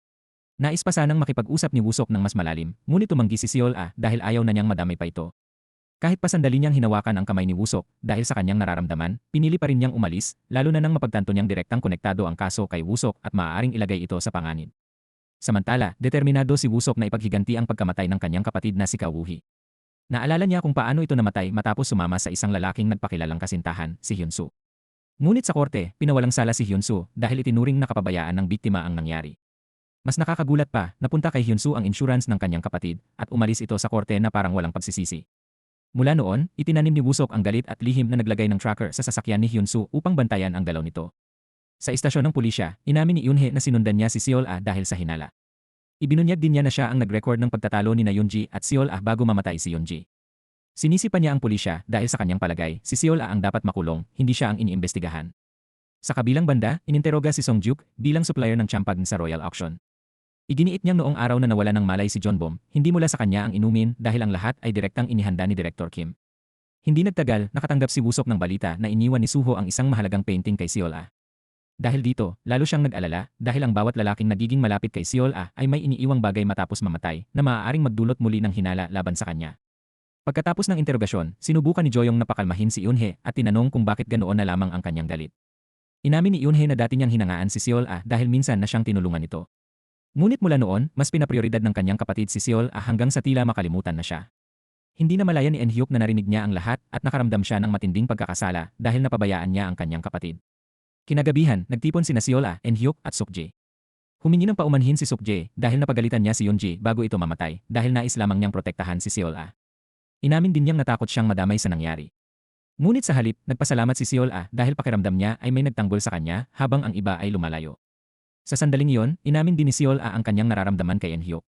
Nais pa sanang makipag-usap ni Woo-seok ng mas malalim, ngunit tumanggi si Seol dahil ayaw na niyang madamay pa ito. Kahit pa sandali niyang hinawakan ang kamay ni Woo-seok dahil sa kanyang nararamdaman, pinili pa rin niyang umalis, lalo na nang mapagtanto niyang direktang konektado ang kaso kay Woo-seok at maaaring ilagay ito sa panganib. Samantala, determinado si Woo-seok na ipaghiganti ang pagkamatay ng kanyang kapatid na si Kawoo-hee. Naalala niya kung paano ito namatay matapos sumama sa isang lalaking nagpakilalang kasintahan, si Hyun-soo. Ngunit sa korte, pinawalang sala si Hyun-soo dahil itinuring na kapabayaan ng biktima ang nangyari. Mas nakakagulat pa, napunta kay Hyun-soo ang insurance ng kanyang kapatid at umalis ito sa korte na parang walang pagsisisi. Mula noon, itinanim ni Woo-seok ang galit at lihim na naglagay ng tracker sa sasakyan ni Hyun-soo upang bantayan ang galaw nito. Sa istasyon ng pulisya, inamin ni Eun-hye na sinundan niya si Seol dahil sa hinala. Ibinunyag din niya na siya ang nag-record ng pagtatalo ni Yoon-ji at Seol bago mamatay si Yoon-ji. Sinisi pa niya ang pulisya dahil sa kanyang palagay, si Seol ang dapat makulong, hindi siya ang iniimbestigahan. Sa kabilang banda, ininteroga si Song-juk bilang supplier ng champagne sa Royal Auction. Iginiit niyang noong araw na nawala ng malay si Jeonbom, hindi mula sa kanya ang inumin dahil ang lahat ay direktang inihanda ni Director Kim. Hindi nagtagal, nakatanggap si Woo-seok ng balita na iniwan ni Suho ang isang mahalagang painting kay Seol Dahil dito, lalo siyang nag-alala dahil ang bawat lalaking nagiging malapit kay Seol ay may iniiwang bagay matapos mamatay na maaaring magdulot muli ng hinala laban sa kanya. Pagkatapos ng interogasyon, sinubukan ni Joyong na pakalmahin si Eun-hye at tinanong kung bakit ganoon na lamang ang kanyang galit. Inamin ni Eun-hye na dati niyang hinangaan si Seol dahil minsan na siyang tinulungan nito. Ngunit mula noon, mas pinaprioridad ng kanyang kapatid si Seol hanggang sa tila makalimutan na siya. Hindi na malaya ni En-hyuk na narinig niya ang lahat at nakaramdam siya ng matinding pagkakasala dahil napabayaan niya ang kanyang kapatid. Kinagabihan, nagtipon sina Seol En-hyuk at Suk-jae. Humingi ng paumanhin si Suk-jae dahil napagalitan niya si Yoon-ji bago ito mamatay dahil nais lamang niyang protektahan si Seol Inamin din niyang natakot siyang madamay sa nangyari. Ngunit sa halip, nagpasalamat si Seol dahil pakiramdam niya ay may nagtanggol sa kanya habang ang iba ay lumalayo. Sa sandaling iyon, inamin din ni Seol ang kanyang nararamdaman kay En-hyuk.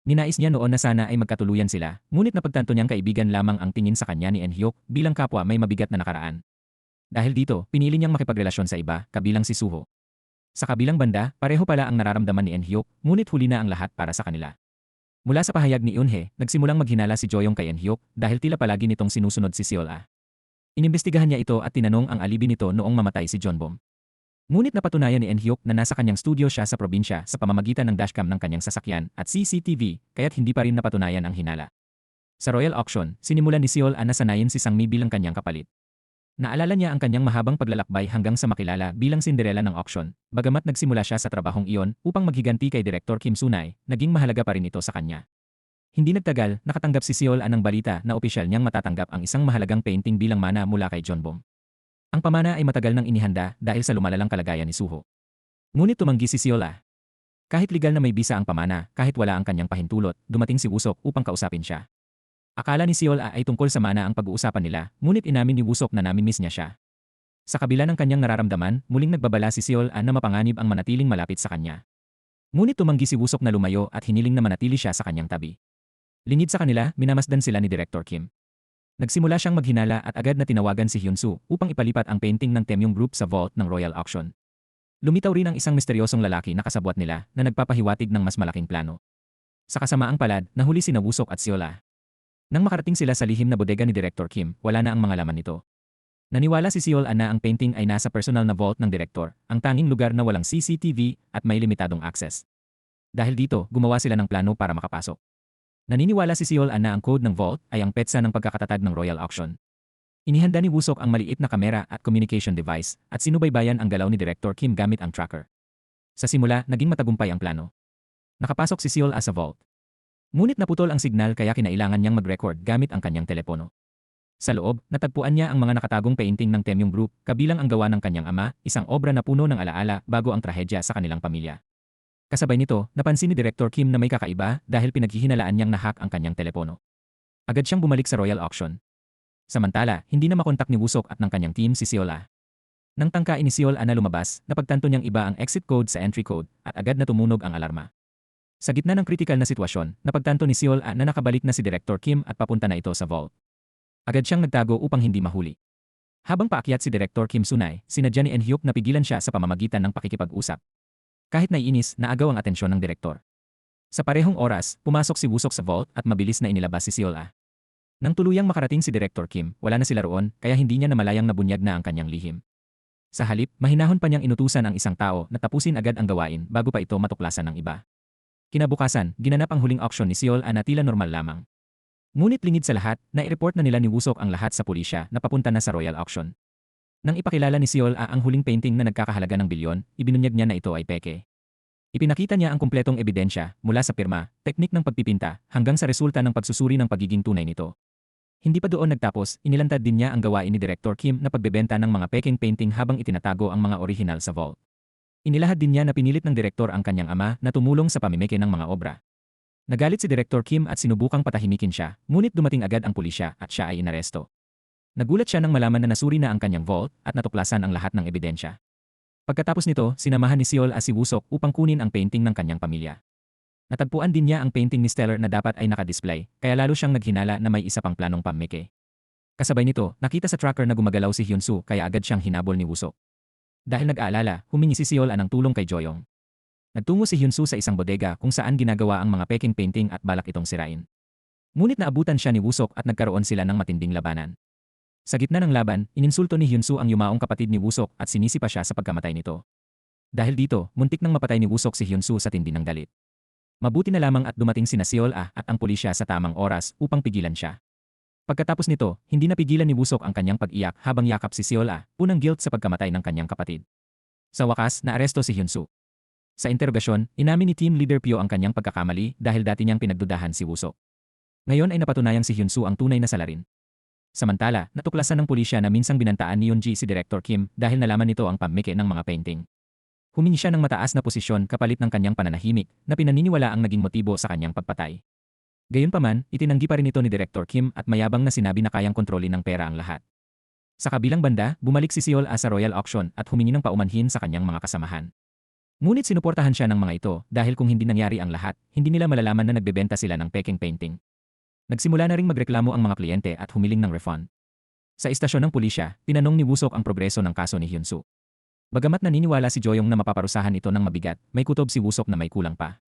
Ninais niya noon na sana ay magkatuluyan sila, ngunit napagtanto niyang kaibigan lamang ang tingin sa kanya ni En-hyuk bilang kapwa may mabigat na nakaraan. Dahil dito, pinili niyang makipagrelasyon sa iba, kabilang si Suho. Sa kabilang banda, pareho pala ang nararamdaman ni En-hyuk, ngunit huli na ang lahat para sa kanila. Mula sa pahayag ni Eun-hye, nagsimulang maghinala si Joyong kay En-hyuk dahil tila palagi nitong sinusunod si Seol Inimbestigahan niya ito at tinanong ang alibi nito noong mamatay si Jeonbom. Ngunit napatunayan ni En-hyuk na nasa kanyang studio siya sa probinsya sa pamamagitan ng dashcam ng kanyang sasakyan at CCTV, kaya't hindi pa rin napatunayan ang hinala. Sa Royal Auction, sinimulan ni Seol na sanayin si Sang-mi bilang kanyang kapalit. Naalala niya ang kanyang mahabang paglalakbay hanggang sa makilala bilang Cinderella ng auction, bagamat nagsimula siya sa trabahong iyon upang maghiganti kay Director Kim Sunay, naging mahalaga pa rin ito sa kanya. Hindi nagtagal, nakatanggap si Seol ng balita na opisyal niyang matatanggap ang isang mahalagang painting bilang mana mula kay Jeonbom. Ang pamana ay matagal nang inihanda dahil sa lumalalang kalagayan ni Suho. Ngunit tumanggi si Seol Kahit legal na may bisa ang pamana, kahit wala ang kanyang pahintulot, dumating si Woo-seok upang kausapin siya. Akala ni Seol ay tungkol sa mana ang pag-uusapan nila, ngunit inamin ni Woo-seok na nami-miss niya siya. Sa kabila ng kanyang nararamdaman, muling nagbabala si Seol na mapanganib ang manatiling malapit sa kanya. Ngunit tumanggi si Woo-seok na lumayo at hiniling na manatili siya sa kanyang tabi. Lingid sa kanila, minamasdan sila ni Director Kim. Nagsimula siyang maghinala at agad na tinawagan si Hyun-soo upang ipalipat ang painting ng Taemyung Group sa vault ng Royal Auction. Lumitaw rin ang isang misteryosong lalaki na kasabwat nila na nagpapahiwatig ng mas malaking plano. Sa kasamaang palad, nahuli sina Woo-seok at Seol Nang makarating sila sa lihim na bodega ni Director Kim, wala na ang mga laman nito. Naniwala si Seol na ang painting ay nasa personal na vault ng direktor, ang tanging lugar na walang CCTV at may limitadong access. Dahil dito, gumawa sila ng plano para makapasok. Naniniwala si Seol na ang code ng vault ay ang petsa ng pagkakatatag ng Royal Auction. Inihanda ni Woo-seok ang maliit na kamera at communication device at sinubaybayan ang galaw ni Director Kim gamit ang tracker. Sa simula, naging matagumpay ang plano. Nakapasok si Seol sa vault. Ngunit naputol ang signal kaya kinailangan niyang mag-record gamit ang kanyang telepono. Sa loob, natagpuan niya ang mga nakatagong painting ng Taemyung Group, kabilang ang gawa ng kanyang ama, isang obra na puno ng alaala bago ang trahedya sa kanilang pamilya. Kasabay nito, napansin ni Director Kim na may kakaiba dahil pinaghihinalaan niyang nahack ang kanyang telepono. Agad siyang bumalik sa Royal Auction. Samantala, hindi na makontak ni Woo-seok at ng kanyang team si Seol Nang tangkain ni Seol na lumabas, napagtanto niyang iba ang exit code sa entry code at agad na tumunog ang alarma. Sa gitna ng kritikal na sitwasyon, napagtanto ni Seol na nakabalik na si Director Kim at papunta na ito sa vault. Agad siyang nagtago upang hindi mahuli. Habang paakyat si Direktor Kim Sunay, sinadya ni En Hyuk na pigilan siya sa pamamagitan ng pakikipag-usap. Kahit naiinis, naagaw ang atensyon ng direktor. Sa parehong oras, pumasok si Wusok sa vault at mabilis na inilabas si Seol-ah. Nang tuluyang makarating si Direktor Kim, wala na sila roon, kaya hindi niya namalayang nabunyag na ang kanyang lihim. Sa halip, mahinahon pa niyang inutusan ang isang tao na tapusin agad ang gawain bago pa ito matuklasan ng iba. Kinabukasan, ginanap ang huling auction ni Seol-ah na tila normal lamang. Ngunit lingid sa lahat, nai-report na nila ni Wusok ang lahat sa pulisya na papunta na sa royal auction. Nang ipakilala ni Seol-ah ang huling painting na nagkakahalaga ng bilyon, ibinunyag niya na ito ay peke. Ipinakita niya ang kumpletong ebidensya mula sa pirma, teknik ng pagpipinta, hanggang sa resulta ng pagsusuri ng pagiging tunay nito. Hindi pa doon nagtapos, inilantad din niya ang gawain ni Director Kim na pagbebenta ng mga peking painting habang itinatago ang mga orihinal sa vault. Inilahad din niya na pinilit ng direktor ang kanyang ama na tumulong sa pamimiki ng mga obra. Nagalit si Director Kim at sinubukang patahimikin siya, ngunit dumating agad ang pulisya at siya ay inaresto. Nagulat siya nang malaman na nasuri na ang kanyang vault at natuklasan ang lahat ng ebidensya. Pagkatapos nito, sinamahan ni Seol-ah si Wusok upang kunin ang painting ng kanyang pamilya. Natagpuan din niya ang painting ni Stellar na dapat ay nakadisplay, kaya lalo siyang naghinala na may isa pang planong pamimiki. Kasabay nito, nakita sa tracker na gumagalaw si Hyunsu kaya agad siyang hinabol ni Wusok. Dahil nag-aalala, humingi si Seol-ah ng tulong kay Joyong. Nagtungo si Hyunsu sa isang bodega kung saan ginagawa ang mga peking painting at balak itong sirain. Ngunit naabutan siya ni Wusok at nagkaroon sila ng matinding labanan. Sa gitna ng laban, ininsulto ni Hyunsu ang yumaong kapatid ni Wusok at sinisi pa siya sa pagkamatay nito. Dahil dito, muntik nang mapatay ni Wusok si Hyunsu sa tindi ng galit. Mabuti na lamang at dumating sina Seol-ah at ang pulisya sa tamang oras upang pigilan siya. Pagkatapos nito, hindi napigilan ni Wusok ang kanyang pag-iyak habang yakap si Seol-ah, punang guilt sa pagkamatay ng kanyang kapatid. Sa wakas, naaresto si Hyunsu. Sa interogasyon, inamin ni Team Leader Pyo ang kanyang pagkakamali dahil dati niyang pinagdudahan si Wusok. Ngayon ay napatunayang si Hyunsu ang tunay na salarin. Samantala, natuklasan ng pulisya na minsang binantaan ni Yoonji si Director Kim dahil nalaman nito ang pamimiki ng mga painting. Humingi siya ng mataas na posisyon kapalit ng kanyang pananahimik na pinaniniwala ang naging motibo sa kanyang pagpatay. Gayunpaman, itinanggi pa rin ito ni Director Kim at mayabang na sinabi na kayang kontrolin ng pera ang lahat. Sa kabilang banda, bumalik si Seol-ah sa royal auction at humingi ng paumanhin sa kanyang mga kasamahan. Ngunit sinuportahan siya ng mga ito dahil kung hindi nangyari ang lahat, hindi nila malalaman na nagbebenta sila ng peking painting. Nagsimula na ring magreklamo ang mga kliyente at humiling ng refund. Sa istasyon ng pulisya, tinanong ni Wusok ang progreso ng kaso ni Hyunsu. Bagamat naniniwala si Joyong na mapaparusahan ito ng mabigat, may kutob si Wusok na may kulang pa.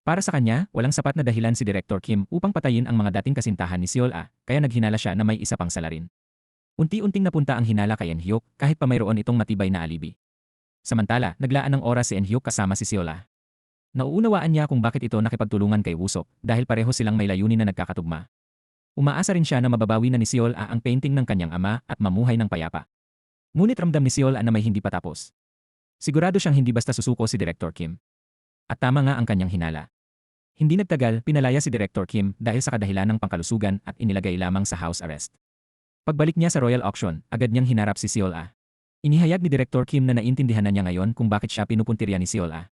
Para sa kanya, walang sapat na dahilan si Director Kim upang patayin ang mga dating kasintahan ni Seol-ah, kaya naghinala siya na may isa pang salarin. Unti-unting napunta ang hinala kay En Hyuk kahit pa mayroon itong matibay na alibi. Samantala, naglaan ng oras si En Hyuk kasama si Seol-ah. Nauunawaan niya kung bakit ito nakipagtulungan kay Wusok dahil pareho silang may layunin na nagkakatugma. Umaasa rin siya na mababawi na ni Seol-ah ang painting ng kanyang ama at mamuhay ng payapa. Ngunit ramdam ni Seol-ah na may hindi pa tapos. Sigurado siyang hindi basta susuko si Director Kim. At tama nga ang kanyang hinala. Hindi nagtagal, pinalaya si Director Kim dahil sa kadahilan ng pangkalusugan at inilagay lamang sa house arrest. Pagbalik niya sa royal auction, agad niyang hinarap si Seol-ah. Inihayag ni Director Kim na naintindihan na niya ngayon kung bakit siya pinupuntirya ni Seol-ah.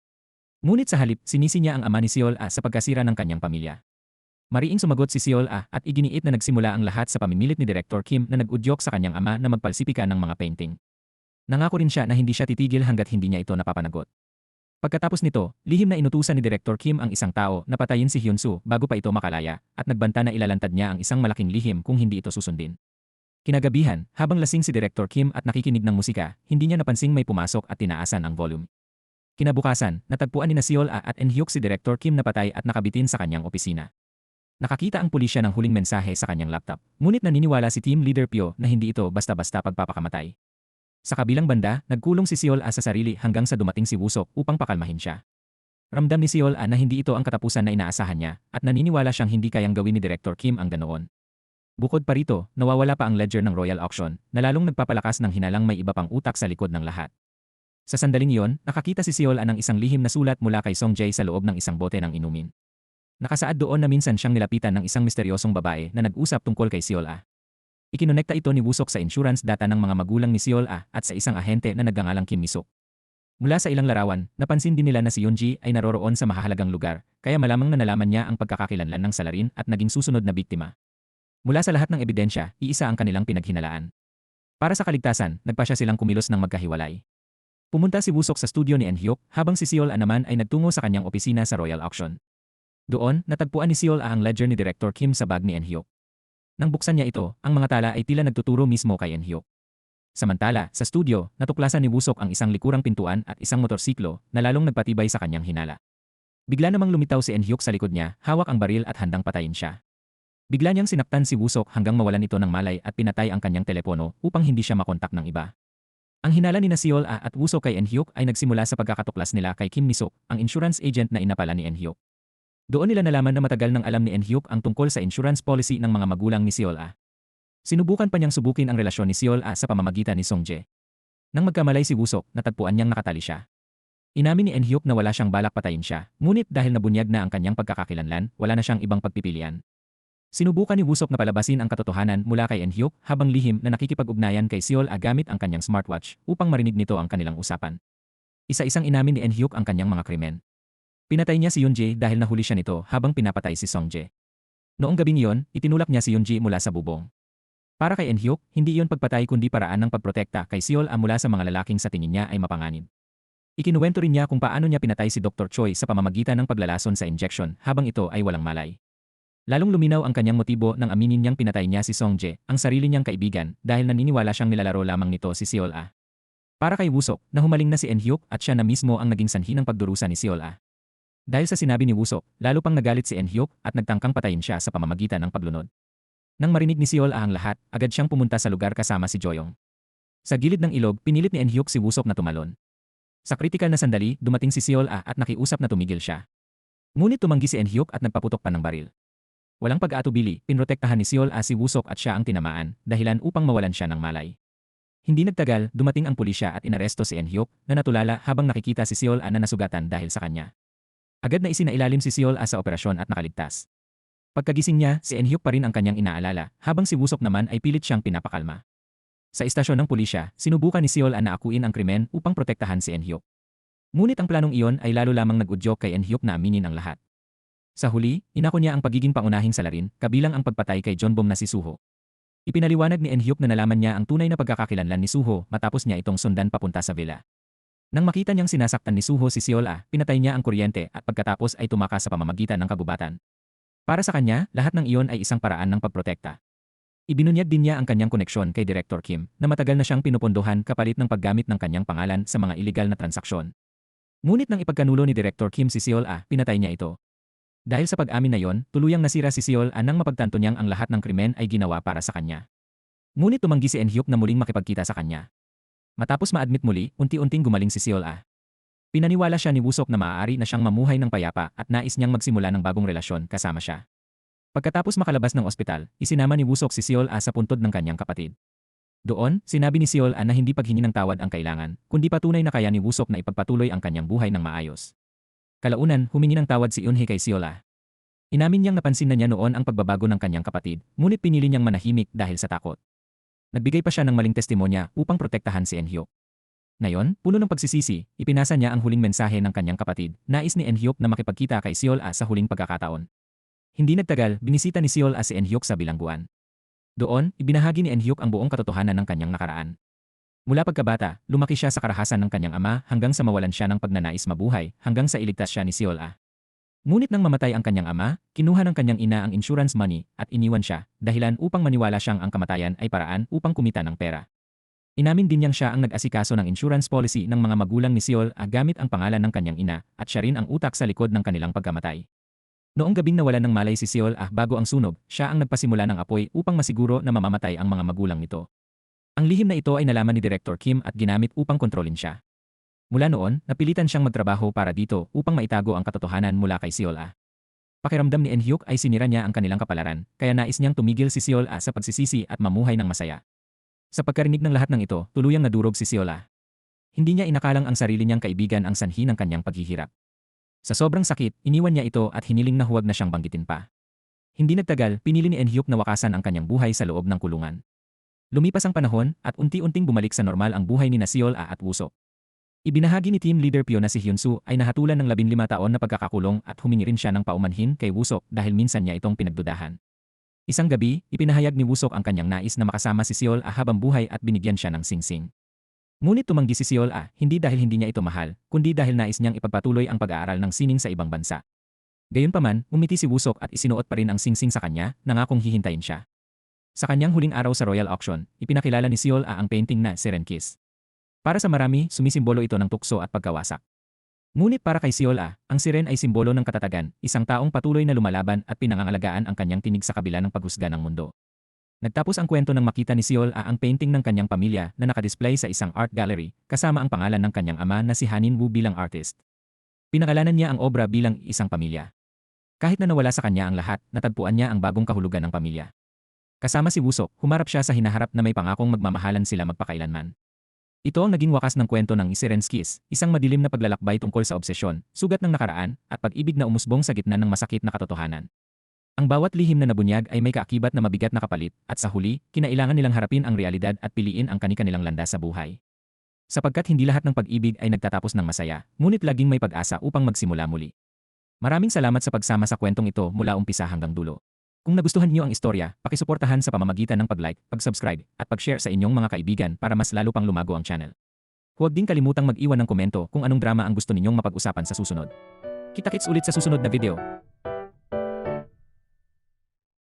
Ngunit sa halip, sinisi niya ang ama ni Seol-ah sa pagkasira ng kanyang pamilya. Mariing sumagot si Seol-ah at iginiit na nagsimula ang lahat sa pamimilit ni Director Kim na nag-udyok sa kanyang ama na magpalsipika ng mga painting. Nangako rin siya na hindi siya titigil hanggat hindi niya ito napapanagot. Pagkatapos nito, lihim na inutusan ni Director Kim ang isang tao na patayin si Hyunsu bago pa ito makalaya at nagbanta na ilalantad niya ang isang malaking lihim kung hindi ito susundin. Kinagabihan, habang lasing si Director Kim at nakikinig ng musika, hindi niya napansing may pumasok at tinaasan ang volume. Kinabukasan, natagpuan ni Seol-ah at En Hyuk si Director Kim na patay at nakabitin sa kanyang opisina. Nakakita ang pulisya ng huling mensahe sa kanyang laptop, ngunit naniniwala si Team Leader Pyo na hindi ito basta-basta pagpapakamatay. Sa kabilang banda, nagkulong si Seol-ah sa sarili hanggang sa dumating si Wusok upang pakalmahin siya. Ramdam ni Seol-ah na hindi ito ang katapusan na inaasahan niya at naniniwala siyang hindi kayang gawin ni Director Kim ang ganoon. Bukod pa rito, nawawala pa ang ledger ng royal auction na lalong nagpapalakas ng hinalang may iba pang utak sa likod ng lahat. Sa sandaling iyon, nakakita si Seol-ah ng isang lihim na sulat mula kay Song Jae sa loob ng isang bote ng inumin. Nakasaad doon na minsan siyang nilapitan ng isang misteryosong babae na nag-usap tungkol kay Seol-ah. Ikinonekta ito ni Wusok sa insurance data ng mga magulang ni Seol-ah at sa isang ahente na nagngangalang Kim Mi-suk. Mula sa ilang larawan, napansin din nila na si Yoonji ay naroroon sa mahahalagang lugar, kaya malamang na nalaman niya ang pagkakakilanlan ng salarin at naging susunod na biktima. Mula sa lahat ng ebidensya, iisa ang kanilang pinaghinalaan. Para sa kaligtasan, nagpasya silang kumilos ng magkahiwalay. Pumunta si Wusok sa studio ni En Hyuk habang si Seol-ah naman ay nagtungo sa kanyang opisina sa royal auction. Doon, natagpuan ni Seol-ah ang ledger ni Director Kim sa bag ni En Hyuk. Nang buksan niya ito, ang mga tala ay tila nagtuturo mismo kay Eun-hyuk. Samantala, sa studio, natuklasan ni Woo-seok ang isang likurang pintuan at isang motorsiklo na lalong nagpatibay sa kanyang hinala. Bigla namang lumitaw si Eun-hyuk sa likod niya, hawak ang baril at handang patayin siya. Bigla niyang sinaktan si Woo-seok hanggang mawalan ito ng malay at pinatay ang kanyang telepono upang hindi siya makontak ng iba. Ang hinala ni Seol-ah at Woo-seok kay Eun-hyuk ay nagsimula sa pagkakatuklas nila kay Kim Mi-seok, ang insurance agent na inapala ni Eun-hyuk. Doon nila nalaman na matagal nang alam ni Eun-hyuk ang tungkol sa insurance policy ng mga magulang ni Seol-ah. Sinubukan pa niyang subukin ang relasyon ni Seol-ah sa pamamagitan ni Song-jae. Nang magkamalay si Woo-seok, natagpuan niyang nakatali siya. Inamin ni Eun-hyuk na wala siyang balak patayin siya, ngunit dahil nabunyag na ang kanyang pagkakakilanlan, wala na siyang ibang pagpipilian. Sinubukan ni Woo-seok na palabasin ang katotohanan mula kay Eun-hyuk habang lihim na nakikipag-ugnayan kay Seol-ah gamit ang kanyang smartwatch upang marinig nito ang kanilang usapan. Isa-isang inamin ni Eun-hyuk ang kanyang mga krimen. Pinatay niya si Yoon-jae dahil nahuli siya nito habang pinapatay si Song-jae. Noong gabing iyon, itinulak niya si Yoon-jae mula sa bubong. Para kay Eun-hyuk, hindi iyon pagpatay kundi paraan ng pagprotekta kay Seol-ah mula sa mga lalaking sa tingin niya ay mapanganib. Ikinuwento rin niya kung paano niya pinatay si Dr. Choi sa pamamagitan ng paglalason sa injection habang ito ay walang malay. Lalong luminaw ang kanyang motibo nang aminin niyang pinatay niya si Song-jae, ang sarili niyang kaibigan, dahil naniniwala siyang nilalaro lamang nito si Seol-ah. Para kay Woo-seok, nahumaling na si Eun-hyuk at siya na mismo ang naging sanhi ng pagdurusa ni Seol-ah. Dahil sa sinabi ni Woo-seok, lalo pang nagalit si Eun-hyuk at nagtangkang patayin siya sa pamamagitan ng paglunod. Nang marinig ni Seol-ah ang lahat, agad siyang pumunta sa lugar kasama si Joyong. Sa gilid ng ilog, pinilit ni Eun-hyuk si Woo-seok na tumalon. Sa kritikal na sandali, dumating si Seol-ah at nakiusap na tumigil siya. Ngunit tumanggi si Eun-hyuk at nagpaputok pa ng baril. Walang pag-aatubili, pinrotektahan ni Seol-ah si Woo-seok at siya ang tinamaan, dahilan upang mawalan siya ng malay. Hindi nagtagal, dumating ang pulisya at inaresto si Eun-hyuk na natulala habang nakikita si Seol-ah na nasugatan dahil sa kanya. Agad na isinailalim si Seol-ah sa operasyon at nakaligtas. Pagkagising niya, si Eun-hyuk pa rin ang kanyang inaalala, habang si Woo-seok naman ay pilit siyang pinapakalma. Sa istasyon ng pulisya, sinubukan ni Seol-ah na akuin ang krimen upang protektahan si Eun-hyuk. Ngunit ang planong iyon ay lalo lamang nag-udyok kay Eun-hyuk na aminin ang lahat. Sa huli, inako niya ang pagiging pangunahing salarin, kabilang ang pagpatay kay Jeonbum na si Suho. Ipinaliwanag ni Eun-hyuk na nalaman niya ang tunay na pagkakakilanlan ni Suho matapos niya itong sundan papunta sa villa. Nang makita niyang sinasaktan ni Suho si Seol-ah, pinatay niya ang kuryente at pagkatapos ay tumakas sa pamamagitan ng kagubatan. Para sa kanya, lahat ng iyon ay isang paraan ng pagprotekta. Ibinunyag din niya ang kanyang koneksyon kay Director Kim na matagal na siyang pinupondohan kapalit ng paggamit ng kanyang pangalan sa mga iligal na transaksyon. Ngunit nang ipagkanulo ni Director Kim si Seol-ah, pinatay niya ito. Dahil sa pag-amin na yon, tuluyang nasira si Seol-ah nang mapagtanto niyang ang lahat ng krimen ay ginawa para sa kanya. Ngunit tumanggi si Eun-hyuk na muling makipagkita sa kanya. Matapos ma-admit muli, unti-unting gumaling si Seol-ah. Pinaniwala siya ni Woo-seok na maaari na siyang mamuhay ng payapa at nais niyang magsimula ng bagong relasyon kasama siya. Pagkatapos makalabas ng ospital, isinama ni Woo-seok si Seol-ah sa puntod ng kanyang kapatid. Doon, sinabi ni Seol-ah na hindi paghingi ng tawad ang kailangan, kundi patunay na kaya ni Woo-seok na ipagpatuloy ang kanyang buhay ng maayos. Kalaunan, humingi ng tawad si Eun-hye kay Seol-ah. Inamin niyang napansin na niya noon ang pagbabago ng kanyang kapatid, ngunit pinili niyang manahimik dahil sa takot. Nagbigay pa siya ng maling testimonya upang protektahan si Eun-hyuk. Ngayon, puno ng pagsisisi, ipinasa niya ang huling mensahe ng kanyang kapatid. Nais ni Eun-hyuk na makipagkita kay Seol-ah sa huling pagkakataon. Hindi nagtagal, binisita ni Seol-ah si Eun-hyuk sa bilangguan. Doon, ibinahagi ni Eun-hyuk ang buong katotohanan ng kanyang nakaraan. Mula pagkabata, lumaki siya sa karahasan ng kanyang ama hanggang sa mawalan siya ng pagnanais mabuhay hanggang sa iligtas siya ni Seol-ah. Ngunit nang mamatay ang kanyang ama, kinuha ng kanyang ina ang insurance money at iniwan siya, dahilan upang maniwala siyang ang kamatayan ay paraan upang kumita ng pera. Inamin din niyang siya ang nag-asikaso ng insurance policy ng mga magulang ni Seol-ah gamit ang pangalan ng kanyang ina at siya rin ang utak sa likod ng kanilang pagkamatay. Noong gabing nawalan ng malay si Seol-ah bago ang sunog, siya ang nagpasimula ng apoy upang masiguro na mamamatay ang mga magulang nito. Ang lihim na ito ay nalaman ni Director Kim at ginamit upang kontrolin siya. Mula noon, napilitan siyang magtrabaho para dito upang maitago ang katotohanan mula kay Seol-ah. Pakiramdam ni Eun-hyuk ay sinira niya ang kanilang kapalaran, kaya nais niyang tumigil si Seol-ah sa pagsisisi at mamuhay ng masaya. Sa pagkarinig ng lahat ng ito, tuluyang nadurog si Seol-ah. Hindi niya inakalang ang sarili niyang kaibigan ang sanhi ng kanyang paghihirap. Sa sobrang sakit, iniwan niya ito at hiniling na huwag na siyang banggitin pa. Hindi nagtagal, pinili ni Eun-hyuk na wakasan ang kanyang buhay sa loob ng kulungan. Lumipas ang panahon at unti-unting bumalik sa normal ang buhay ni Seol-ah at Woo-seok. Ibinahagi ni team leader Pyo na si Hyun-soo ay nahatulan ng 15 taon na pagkakakulong at humingi rin siya ng paumanhin kay Woo-seok dahil minsan niya itong pinagdudahan. Isang gabi, ipinahayag ni Woo-seok ang kanyang nais na makasama si Seol-ah habang buhay at binigyan siya ng singsing. Ngunit tumanggi si Seol-ah, hindi dahil hindi niya ito mahal, kundi dahil nais niyang ipagpatuloy ang pag-aaral ng sining sa ibang bansa. Gayunpaman, umiti si Woo-seok at isinuot pa rin ang singsing sa kanya, nangakong hihintayin siya. Sa kanyang huling araw sa Royal Auction, ipinakilala ni Seol ang painting na Siren Kiss. Para sa marami, sumisimbolo ito ng tukso at pagkawasak. Ngunit para kay Seol ang siren ay simbolo ng katatagan, isang taong patuloy na lumalaban at pinangangalagaan ang kanyang tinig sa kabila ng paghusga ng mundo. Nagtapos ang kwento nang makita ni Seol ang painting ng kanyang pamilya na nakadisplay sa isang art gallery, kasama ang pangalan ng kanyang ama na si Hanin Woo bilang artist. Pinangalanan niya ang obra bilang isang pamilya. Kahit na nawala sa kanya ang lahat, natagpuan niya ang bagong kahulugan ng pamilya. Kasama si Wusok, humarap siya sa hinaharap na may pangakong magmamahalan sila magpakailanman. Ito ang naging wakas ng kwento ng Siren's Kiss, isang madilim na paglalakbay tungkol sa obsesyon, sugat ng nakaraan, at pag-ibig na umusbong sa gitna ng masakit na katotohanan. Ang bawat lihim na nabunyag ay may kaakibat na mabigat na kapalit, at sa huli, kinailangan nilang harapin ang realidad at piliin ang kani-kanilang landas sa buhay. Sapagkat hindi lahat ng pag-ibig ay nagtatapos ng masaya, ngunit laging may pag-asa upang magsimula muli. Maraming salamat sa pagsama sa kwentong ito mula umpisa hanggang dulo. Kung nagustuhan niyo ang istorya, pakisuportahan sa pamamagitan ng pag-like, pag-subscribe, at pag-share sa inyong mga kaibigan para mas lalo pang lumago ang channel. Huwag din kalimutang mag-iwan ng komento kung anong drama ang gusto ninyong mapag-usapan sa susunod. Kita-kits ulit sa susunod na video.